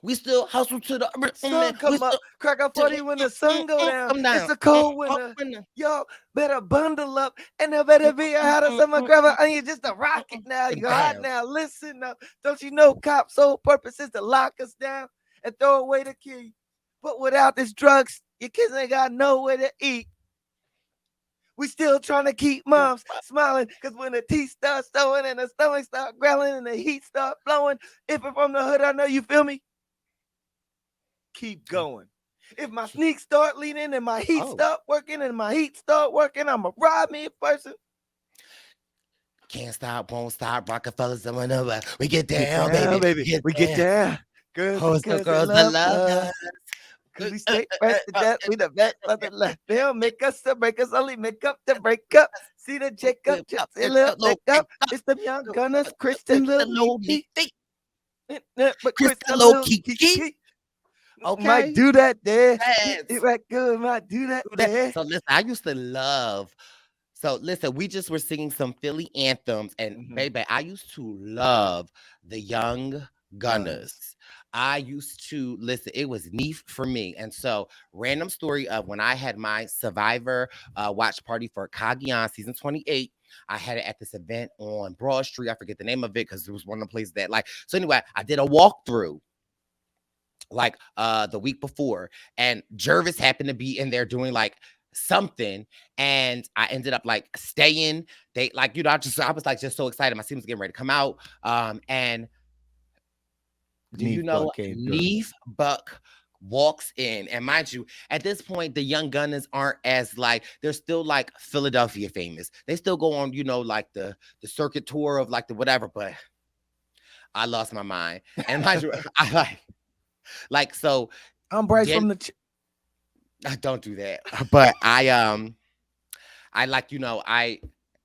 We still hustle to the sun come up. Crack a 40 when the sun go down. It's a cold winter. Y'all better bundle up, and there better be a hot summer grabber. And you just a rocket now. You're hot now. Listen up. Don't you know cops' sole purpose is to lock us down and throw away the key? But without this drugs, your kids ain't got nowhere to eat. We still trying to keep moms smiling, cause when the teeth start stowing and the stomach start growling and the heat start blowing, if I'm from the hood, I know you feel me. Keep going. If my sneaks start leaning and my heat start working and my heat start working, I'ma ride me a person. Can't stop, won't stop, Rockefellers and whenever we get down, baby. We get down. Hoes the Girls that girls that love love us. us. Cause we stay fresh to death. We the best of the left. They don't make us to break us, only make up to break up. See the Jacob, just a little make up. It's them young gunners, Christian little Kiki. But Christian little Kiki. Okay. Might do that there. Yes. It right good, might do that there. So listen, I used to love. So listen, we just were singing some Philly anthems, and baby, I used to love the Young Gunners. I used to listen. It was Neef for me, and so random story of when I had my Survivor watch party for Cagayan season 28. I had it at this event on Broad Street. I forget the name of it because it was one of the places that like. So anyway, I did a walkthrough like the week before, and Jervis happened to be in there doing like something, and I ended up like staying. They like, you know, I was like just so excited. My team was getting ready to come out. And do you know Neef Buck walks in, and mind you, at this point, the Young Gunners aren't as like, they're still like Philadelphia famous. They still go on, you know, like the circuit tour of like the whatever, but I lost my mind. And mind you, I like so I'm Brice from the don't do that. But I like, you know,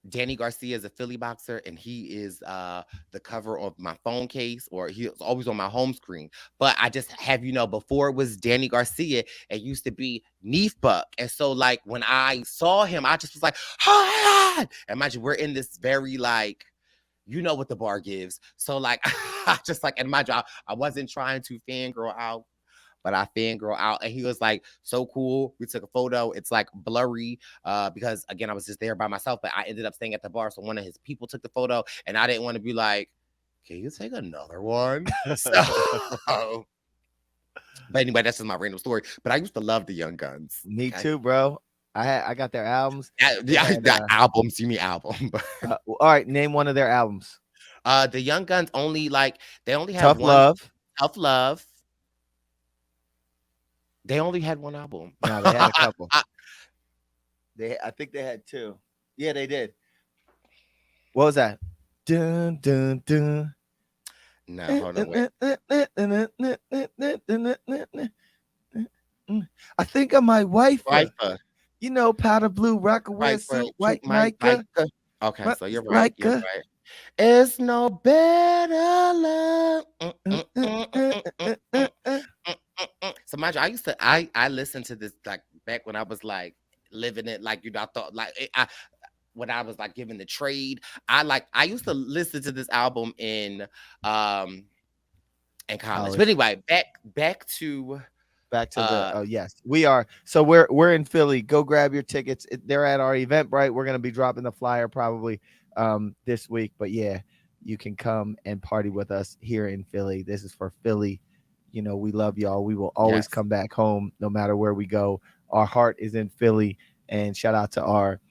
Danny Garcia is a Philly boxer, and he is the cover of my phone case, or he's always on my home screen. But I just have, you know, before it was Danny Garcia, it used to be Neef Buck. And so like when I saw him, I just was like, oh, imagine we're in this very like, you know what the bar gives. So like I just like, and mind you, I wasn't trying to fangirl out, but I fangirl out, and he was like so cool. We took a photo. It's like blurry because again, I was just there by myself, but I ended up staying at the bar. So one of his people took the photo, and I didn't want to be like, can you take another one? So, but anyway, that's just my random story. But I used to love the Young Guns. Me too, bro. I got their albums. Albums, you mean album? All right, name one of their albums. The Young Guns only they only have Tough one. Love. Tough Love. They only had one album. No, they had a couple. I think they had two. Yeah, they did. What was that? Dun dun dun. No, hold on, wait. I think of my wife. You know, powder blue, rockaway suit, white Micah. Okay, so you're right. You're right. It's no better love. So mind you, I listened to this like back when I was like living it, like, you know, I thought like when I was like giving the trade, I used to listen to this album in college. But anyway, back to the yes, we are. So we're in Philly. Go grab your tickets. They're at our Eventbrite. We're gonna be dropping the flyer probably this week, but yeah, you can come and party with us here in Philly. This is for Philly. You know, we love y'all. We will always come back home no matter where we go. Our heart is in Philly. And shout out to our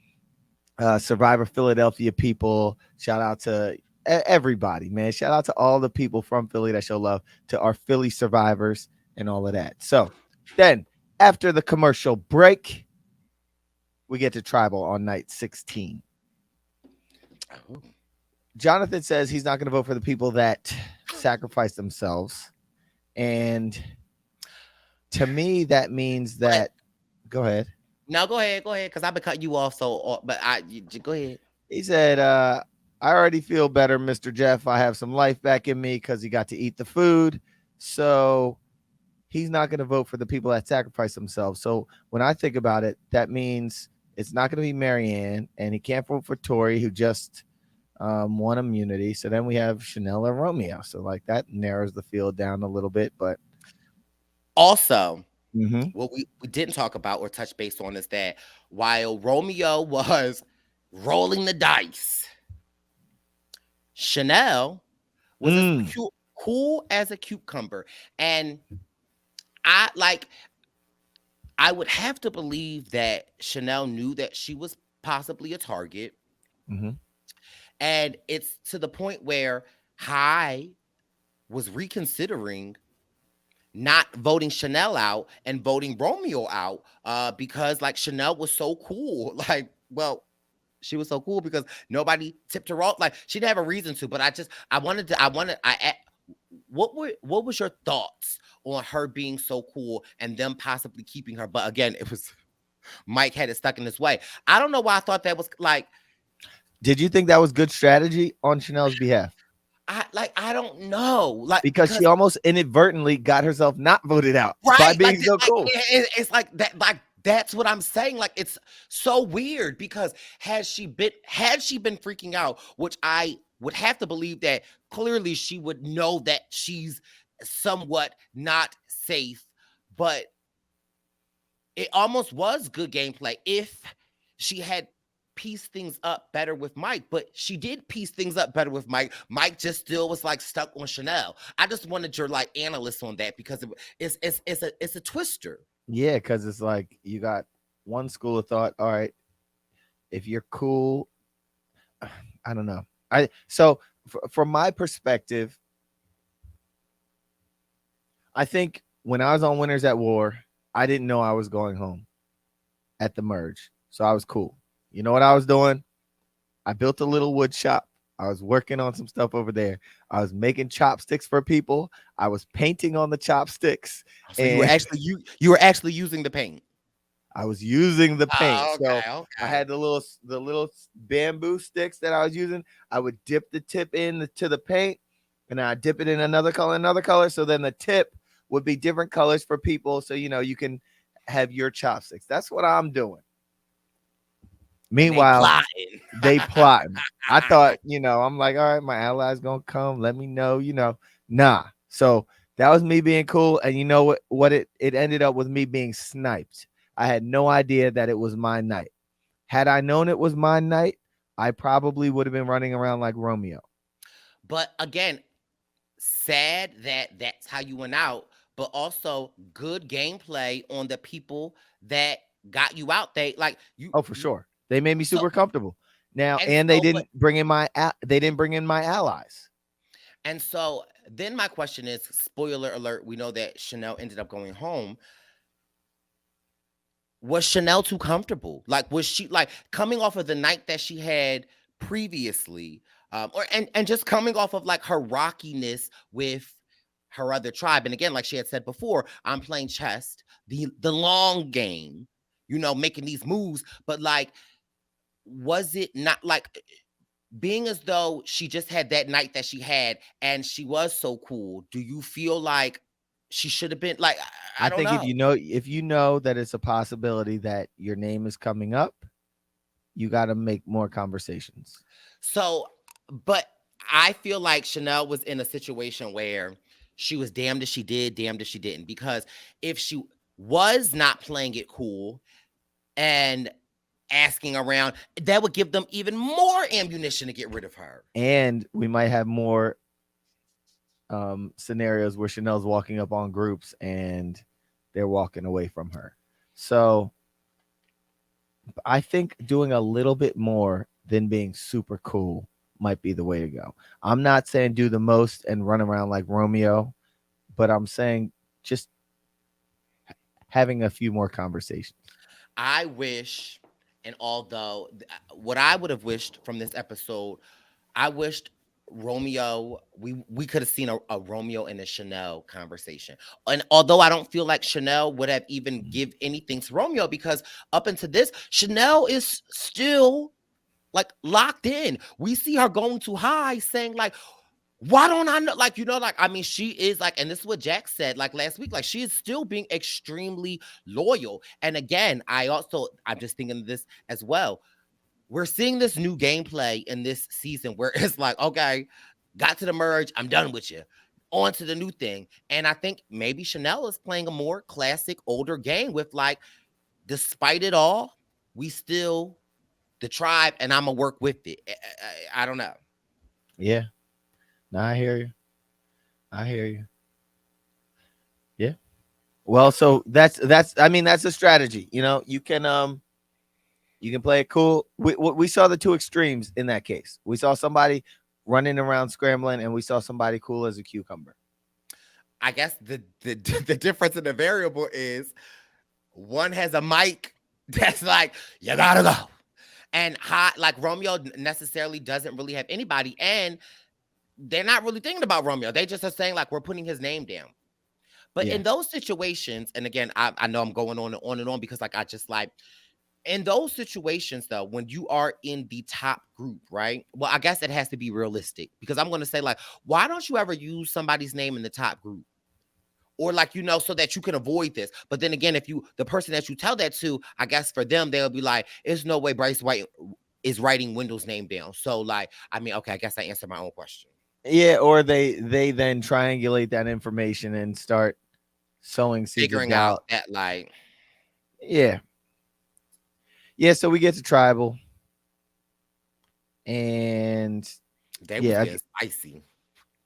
Survivor Philadelphia people. Shout out to everybody, man. Shout out to all the people from Philly that show love, to our Philly survivors and all of that. So then after the commercial break, we get to Tribal on night 16. Jonathan says he's not going to vote for the people that sacrifice themselves. And to me, that means that. Go ahead. No, go ahead, because I've been cutting you off. So, but go ahead. He said, "I already feel better, Mr. Jeff. I have some life back in me because he got to eat the food. So he's not going to vote for the people that sacrifice themselves. So when I think about it, that means it's not going to be Marianne, and he can't vote for Tori, who just won immunity. So then we have Chanel and Romeo. So like that narrows the field down a little bit. But also, what we didn't talk about or touch base on is that while Romeo was rolling the dice, Chanel was as cool as a cucumber. And I would have to believe that Chanel knew that she was possibly a target. Mm-hmm. And it's to the point where High was reconsidering not voting Chanel out and voting Romeo out because like Chanel was so cool. Like, well, she was so cool because nobody tipped her off. Like she didn't have a reason to, but what was your thoughts on her being so cool and them possibly keeping her? But again, it was Mike had it stuck in his way. I don't know why I thought that was like, Did you think that was good strategy on Chanel's behalf? I don't know. Like Because she because almost inadvertently got herself not voted out by right, being so cool. it's like that. Like that's what I'm saying. Like it's so weird because had she been freaking out, which I would have to believe that clearly she would know that she's somewhat not safe, but it almost was good gameplay if she had pieced things up better with Mike, but she did piece things up better with Mike. Mike just still was like stuck on Chanel. I just wanted your like analyst on that because it's a twister. Yeah, because it's like you got one school of thought. All right, if you're cool, I don't know. From my perspective, I think when I was on Winners at War, I didn't know I was going home at the merge, so I was cool. You know what I was doing? I built a little wood shop. I was working on some stuff over there. I was making chopsticks for people. I was painting on the chopsticks. So you were actually using the paint. I was using the paint. Oh, So okay, okay. I had the little bamboo sticks that I was using. I would dip the tip into the paint, and I dip it in another color. So then the tip would be different colors for people. So you can have your chopsticks. That's what I'm doing. Meanwhile, they plotting. I thought, I'm like, all right, my ally's gonna come. Let me know, nah. So that was me being cool, and you know what? It ended up with me being sniped. I had no idea that it was my night. Had I known it was my night, I probably would have been running around like Romeo. But again, sad that that's how you went out, but also good gameplay on the people that got you out. They like you. Oh, for sure. They made me super comfortable. Now, and so, they didn't bring in my allies. And so then my question is, spoiler alert, we know that Chanel ended up going home. Was Chanel too comfortable? Like, was she like coming off of the night that she had previously, and just coming off of like her rockiness with her other tribe? And again, like she had said before, I'm playing chess, the long game, making these moves. But like, was it not like being as though she just had that night that she had and she was so cool? Do you feel like she should have been like, I don't think know. if you know that it's a possibility that your name is coming up, you got to make more conversations. So, but I feel like Chanel was in a situation where she was damned if she did, damned if she didn't. Because if she was not playing it cool and asking around, that would give them even more ammunition to get rid of her. And we might have more scenarios where Chanel's walking up on groups and they're walking away from her. So I think doing a little bit more than being super cool might be the way to go. I'm not saying do the most and run around like Romeo, but I'm saying just having a few more conversations. I wish, and although what I would have wished from this episode, I wished Romeo, we could have seen a Romeo and a Chanel conversation. And although I don't feel like Chanel would have even give anything to Romeo, because up until this, Chanel is still like locked in. We see her going too high, saying like, why don't I know? Like, like, I mean, she is like, and this is what Jack said like last week, like she is still being extremely loyal. And again, I'm just thinking of this as well. We're seeing this new gameplay in this season where it's like, okay, got to the merge, I'm done with you. On to the new thing. And I think maybe Chanel is playing a more classic, older game with like, despite it all, we still the tribe, and I'm gonna work with it. I don't know. Yeah. No, I hear you. Yeah. Well, so that's a strategy. You can You can play it cool. We saw the two extremes in that case. We saw somebody running around scrambling, and we saw somebody cool as a cucumber. I guess the the difference in the variable is one has a mic that's like, you gotta go. And like Romeo necessarily doesn't really have anybody. And they're not really thinking about Romeo. They just are saying, like, we're putting his name down. But Yeah. in those situations, and again, I know I'm going on and on because, like, I just like, in those situations, though, when you are in the top group, right? Well, I guess it has to be realistic because I'm going to say, like, why don't you ever use somebody's name in the top group? Or like, so that you can avoid this. But then again, if the person that you tell that to, I guess for them, they'll be like, there's no way Brice White is writing Wendell's name down. So like, I mean, okay, I guess I answered my own question. Yeah, or they then triangulate that information and start sowing seeds Figuring of doubt. out that, like, Yeah. So we get to tribal, and they was getting spicy.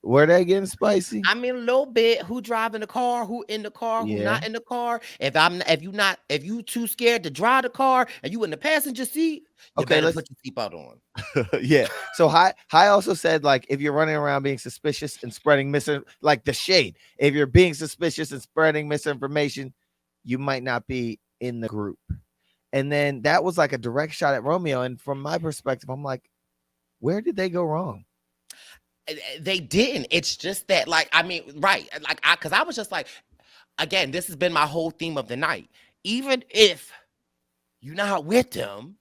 Were they getting spicy? I mean, a little bit. Who driving the car? Who in the car? Who not in the car? If you too scared to drive the car and you in the passenger seat, you better put your seatbelt on. Yeah. So High also said, like, if you're running around being suspicious and spreading like the shade, if you're being suspicious and spreading misinformation, you might not be in the group. And then that was like a direct shot at Romeo. And from my perspective, I'm like, where did they go wrong? They didn't. It's just that, like, I mean, right. Like, because I was just like, again, this has been my whole theme of the night. Even if you're not with them,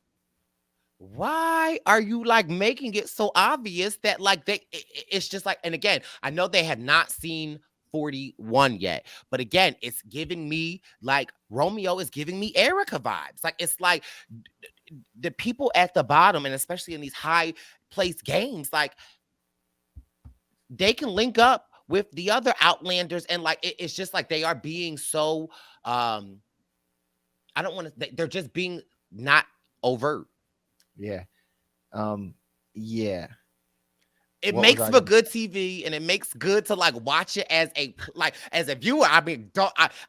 why are you like making it so obvious that like it's just like, and again, I know they have not seen 41 yet, but again, it's giving me like Romeo is giving me Erica vibes. Like, it's like the people at the bottom, and especially in these high place games, like, they can link up with the other Outlanders, and like it's just like they are being so I don't want to, they're just being not overt. Yeah. It makes for good TV, and it makes good to like watch it as a viewer. I mean,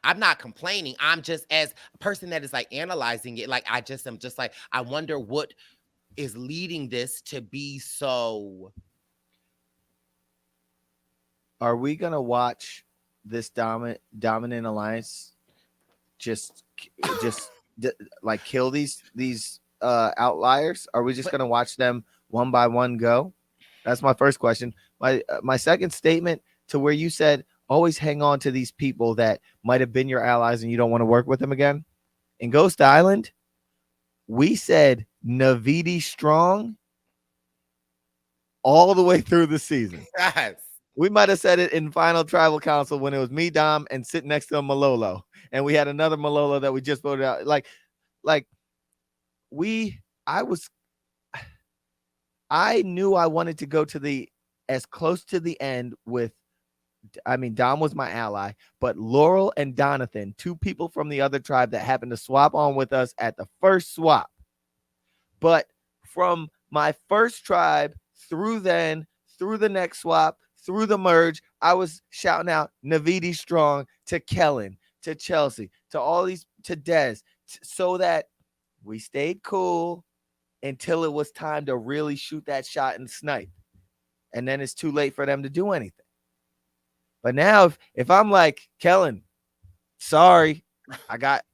I'm not complaining. I'm just, as a person that is like analyzing it, like I'm just like, I wonder what is leading this to be so. Are we gonna watch this dominant alliance just like kill these outliers? Are we just gonna watch them one by one go? That's my first question. My second statement to where you said always hang on to these people that might have been your allies and you don't want to work with them again. In Ghost Island, we said Navidi strong all the way through the season. Yes. We might have said it in Final Tribal Council when it was me, Dom, and sitting next to a Malolo. And we had another Malolo that we just voted out. I knew I wanted to go to as close to the end with, I mean, Dom was my ally, but Laurel and Donathan, two people from the other tribe that happened to swap on with us at the first swap. But from my first tribe through the next swap, through the merge, I was shouting out Navidi strong to Kellen, to Chelsea, to all these, to Dez, so that we stayed cool until it was time to really shoot that shot and snipe. And then it's too late for them to do anything. But now if I'm like, Kellen, sorry, I got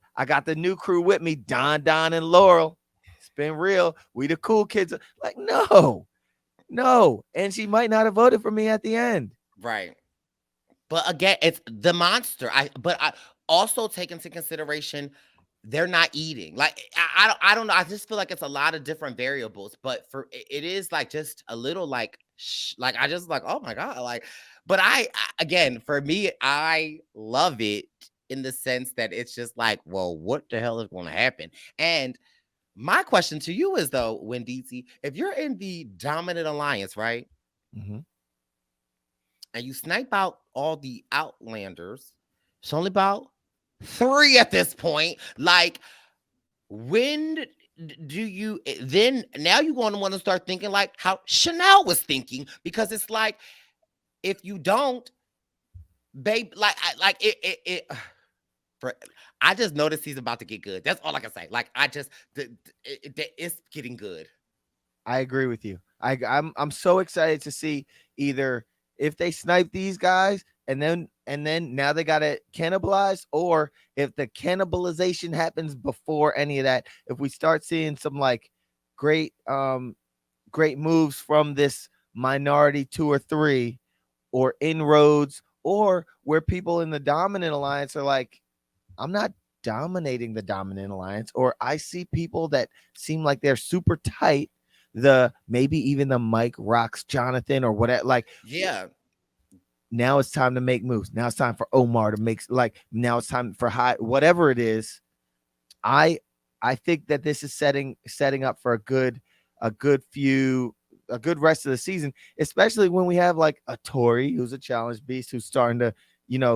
the new crew with me, Don, and Laurel. It's been real. We the cool kids. Like, no. And she might not have voted for me at the end. Right. But again, it's the monster. But I also take into consideration they're not eating. Like, I don't know. I just feel like it's a lot of different variables. But it is like just a little like I just like, oh my God. Like, but again, for me, I love it in the sense that it's just like, well, what the hell is going to happen? And my question to you is, though, Wendy, if you're in the dominant alliance, right? Mm-hmm. And you snipe out all the Outlanders, it's only about 3 at this point. Like, when do you then? Now you're going to want to start thinking like how Chanel was thinking, because it's like, if you don't, babe, I just noticed he's about to get good. That's all I can say. Like I just, it's getting good. I agree with you. I'm so excited to see either if they snipe these guys and then now they got to cannibalize, or if the cannibalization happens before any of that. If we start seeing some like great great moves from this minority 2 or 3, or inroads, or where people in the dominant alliance are like, I'm not dominating the dominant alliance, or I see people that seem like they're super tight. The maybe even the Mike rocks Jonathan or whatever. Like Yeah. now it's time to make moves. Now it's time for Omar to make, like, now it's time for high, whatever it is. I I think that this is setting up for a good few a good rest of the season, especially when we have like a Tori who's a challenge beast who's starting to,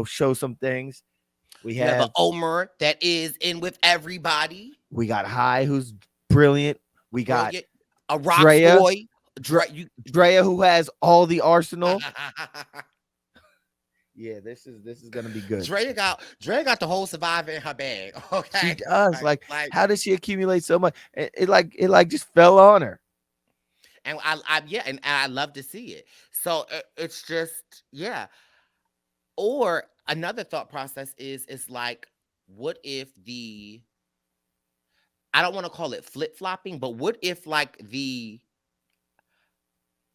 show some things. We You have an have Omer that is in with everybody. we got High who's brilliant. We got Brilliant. A Rocks Drea, boy. Dre- You. Drea who has all the arsenal. Yeah, this is gonna be good. Drea got the whole Survivor in her bag. Okay. She does. Like, like how did she accumulate so much? It just fell on her. and yeah, and I love to see it. So it's just, yeah. Or another thought process is, it's like, what if the, I don't want to call it flip-flopping, but what if like the,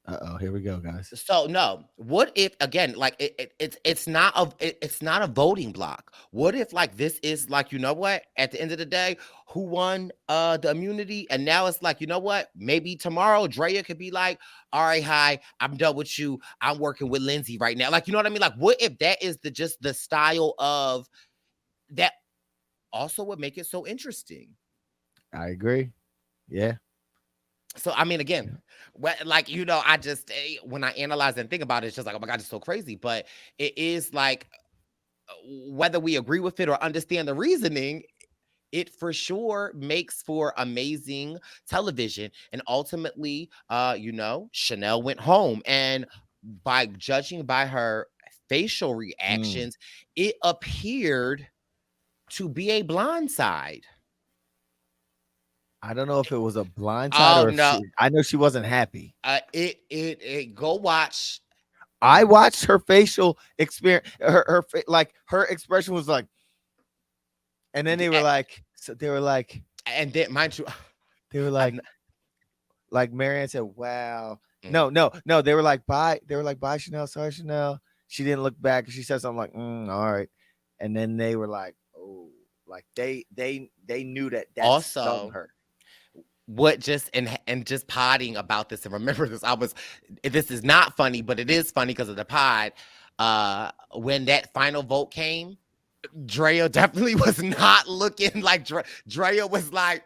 Uh-oh, here we go, guys. so no, what if again, like it's not a voting block. What if like this is like, you know what, at the end of the day, who won the immunity, and now it's like, you know what, maybe tomorrow Drea could be like, all right, Hi, I'm done with you, I'm working with Lindsay right now. Like, you know what I mean? Like, what if that is just the style of that also would make it so interesting. I agree. Yeah. So I mean, again, like, I just, when I analyze and think about it, it's just like, oh my God, it's so crazy. But it is like, whether we agree with it or understand the reasoning, it for sure makes for amazing television. And ultimately, Chanel went home, and by judging by her facial reactions, it appeared to be a blindside. I don't know if it was a blindside Oh or if no, I know she wasn't happy. it go watch. I watched her facial experience. Her expression was like, and then they were like, And then, mind you, they were I'm like Marianne said, wow. Mm. No. They were like, bye. They were like, bye, Chanel. Sorry, Chanel. She didn't look back. She said something like, all right. And then they were like, oh, like they knew that stung also her. what just and just podding about this, and remember this. This is not funny, but it is funny because of the pod. When that final vote came, Drea definitely was not looking like Drea was like,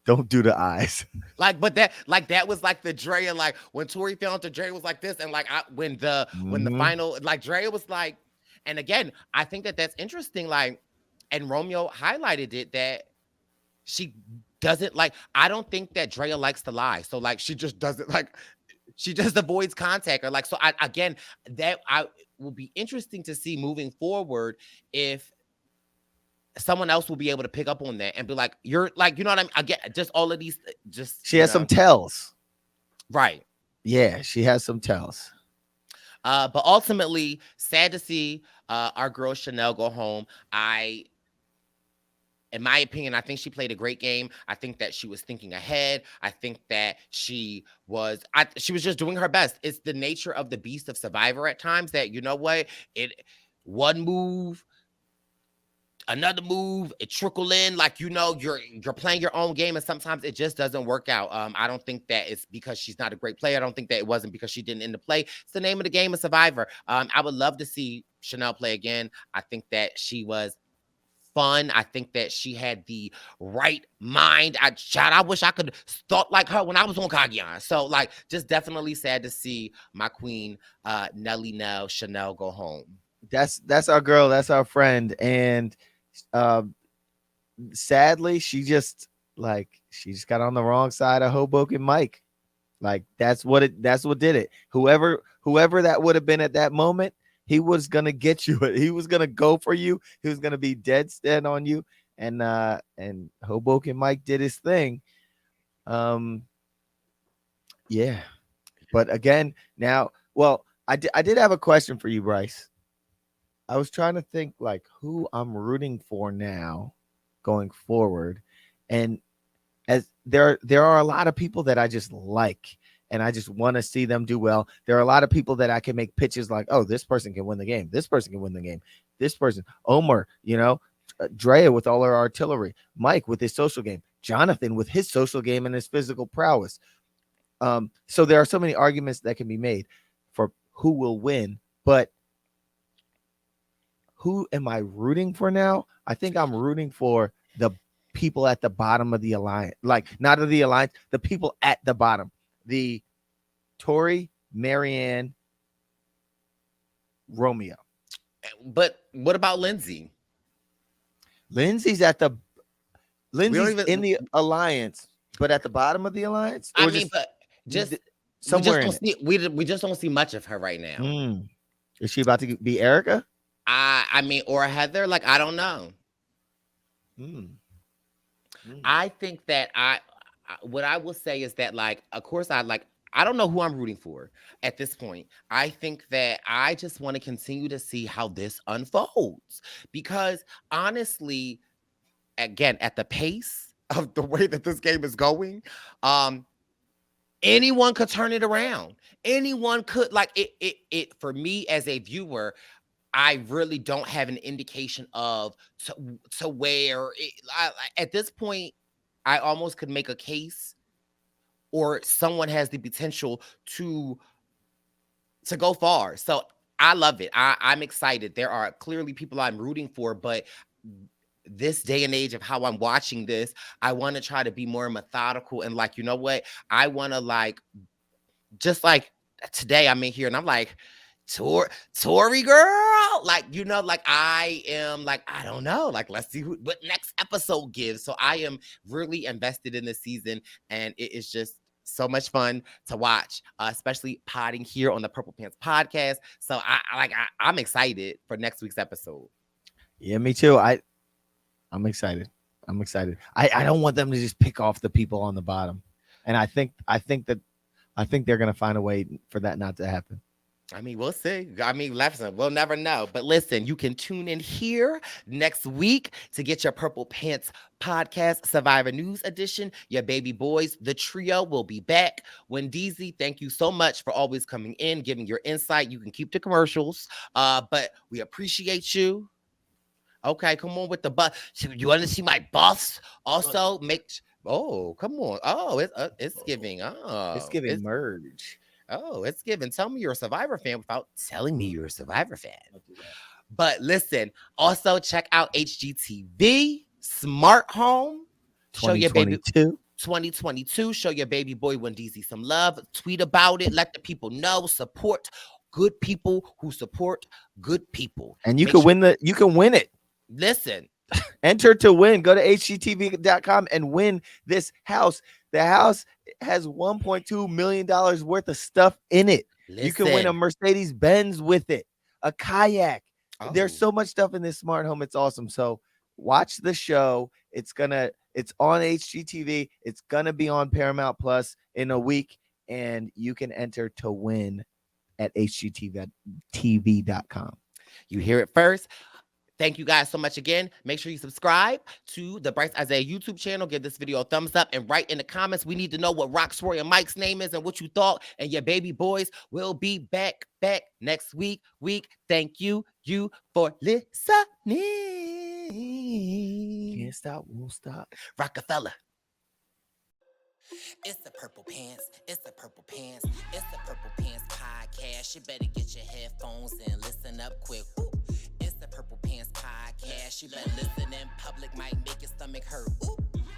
don't do the eyes. like, but that was like the Drea, like when Tori found the Drea was like this, and like when the final, like Drea was like, and again, I think that's interesting. Like, and Romeo highlighted it that she doesn't like. I don't think that Drea likes to lie, so like she just doesn't like. She just avoids contact, or like, so I will be interesting to see moving forward if someone else will be able to pick up on that and be like, you're like, you know what I mean? I get just all of these, just she has some tells. Right. Yeah, she has some tells. But ultimately, sad to see our girl Chanel go home. In my opinion, I think she played a great game. I think that she was thinking ahead. I think that she was just doing her best. It's the nature of the beast of Survivor at times that, you know what, one move, another move, it trickle in, like, you're playing your own game, and sometimes it just doesn't work out. I don't think that it's because she's not a great player. I don't think that it wasn't because she didn't end the play. It's the name of the game of Survivor. I would love to see Chanel play again. I think that she was fun. I think that she had the right mind. I wish I could thought like her when I was on Cagayan. So like, just definitely sad to see my queen, Nelly Nell Chanel, go home. That's our girl. That's our friend. And sadly, she just got on the wrong side of Hoboken Mike. Like that's what did it. Whoever that would have been at that moment, he was gonna get you. He was gonna go for you. He was gonna be dead set on you. And Hoboken Mike did his thing. Yeah. But again, now, well, I did have a question for you, Brice. I was trying to think like who I'm rooting for now going forward. And as there are a lot of people that I just like and I just want to see them do well. There are a lot of people that I can make pitches like, oh, this person can win the game. This person can win the game. This person, Omar, Drea with all her artillery, Mike with his social game, Jonathan with his social game and his physical prowess. So there are so many arguments that can be made for who will win, but who am I rooting for now? I think I'm rooting for the people at the bottom of the alliance, like not of the alliance, the people at the bottom, the Tori, Marianne, Romeo. But what about Lindsay? Lindsay's in the alliance, but at the bottom of the alliance. I mean, but just somewhere we just don't see much of her right now. Is she about to be Erica? I mean, or Heather? Like, I don't know. I think that what I will say is that, like, of course, I don't know who I'm rooting for at this point. I think that I just want to continue to see how this unfolds because honestly, again, at the pace of the way that this game is going, anyone could turn it around. Anyone could, like, it for me as a viewer, I really don't have an indication of to where at this point, I almost could make a case or someone has the potential to go far. So I love it. I'm excited. There are clearly people I'm rooting for, but this day and age of how I'm watching this, I want to try to be more methodical and like, you know what? I want to like, just like today I'm in here and I'm like, Tori girl, like, like I am like, I don't know, like, let's see what next episode gives. So I am really invested in this season and it is just so much fun to watch, especially podding here on the Purple Pants podcast. So I'm excited for next week's episode. Yeah, me too. I'm excited. I don't want them to just pick off the people on the bottom. And I think they're going to find a way for that not to happen. I mean, we'll see. I mean, listen, we'll never know. But listen, you can tune in here next week to get your Purple Pants podcast Survivor News edition. Your baby boys, the trio, will be back. Wendell, thank you so much for always coming in, giving your insight. You can keep the commercials, but we appreciate you. Okay, come on with the buff. You want to see my buffs? Also, oh, come on. Oh, it's giving. Oh, it's giving merge. Oh, it's giving. Tell me you're a Survivor fan without telling me you're a Survivor fan. But listen, also check out HGTV, Smart Home. Show your baby 2022. Show your baby boy Wendell some love. Tweet about it. Let the people know. Support good people who support good people. And you can win it. Listen. Enter to win. Go to hgtv.com and win this house. The house has $1.2 million worth of stuff in it. Listen. You can win a Mercedes-Benz with it, a kayak. Oh. There's so much stuff in this smart home. It's awesome. So watch the show. It's on HGTV. It's going to be on Paramount Plus in a week. And you can enter to win at hgtv.com. You hear it first. Thank you guys so much again. Make sure you subscribe to the Brice Izyah YouTube channel. Give this video a thumbs up and write in the comments. We need to know what Tori and Mike's name is and what you thought. And your baby boys will be back next week. Thank you for listening. Can't stop, won't stop. Rockefeller. It's the Purple Pants. It's the Purple Pants. It's the Purple Pants podcast. You better get your headphones and listen up quick. Ooh. It's the Purple Pants podcast. You better listen in public, might make your stomach hurt. Ooh.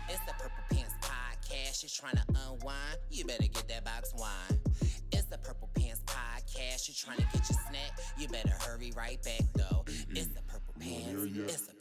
It's the Purple Pants podcast. You're trying to unwind, you better get that box wine. It's the Purple Pants podcast. You're trying to get your snack, you better hurry right back though. It's the Purple Pants. It's the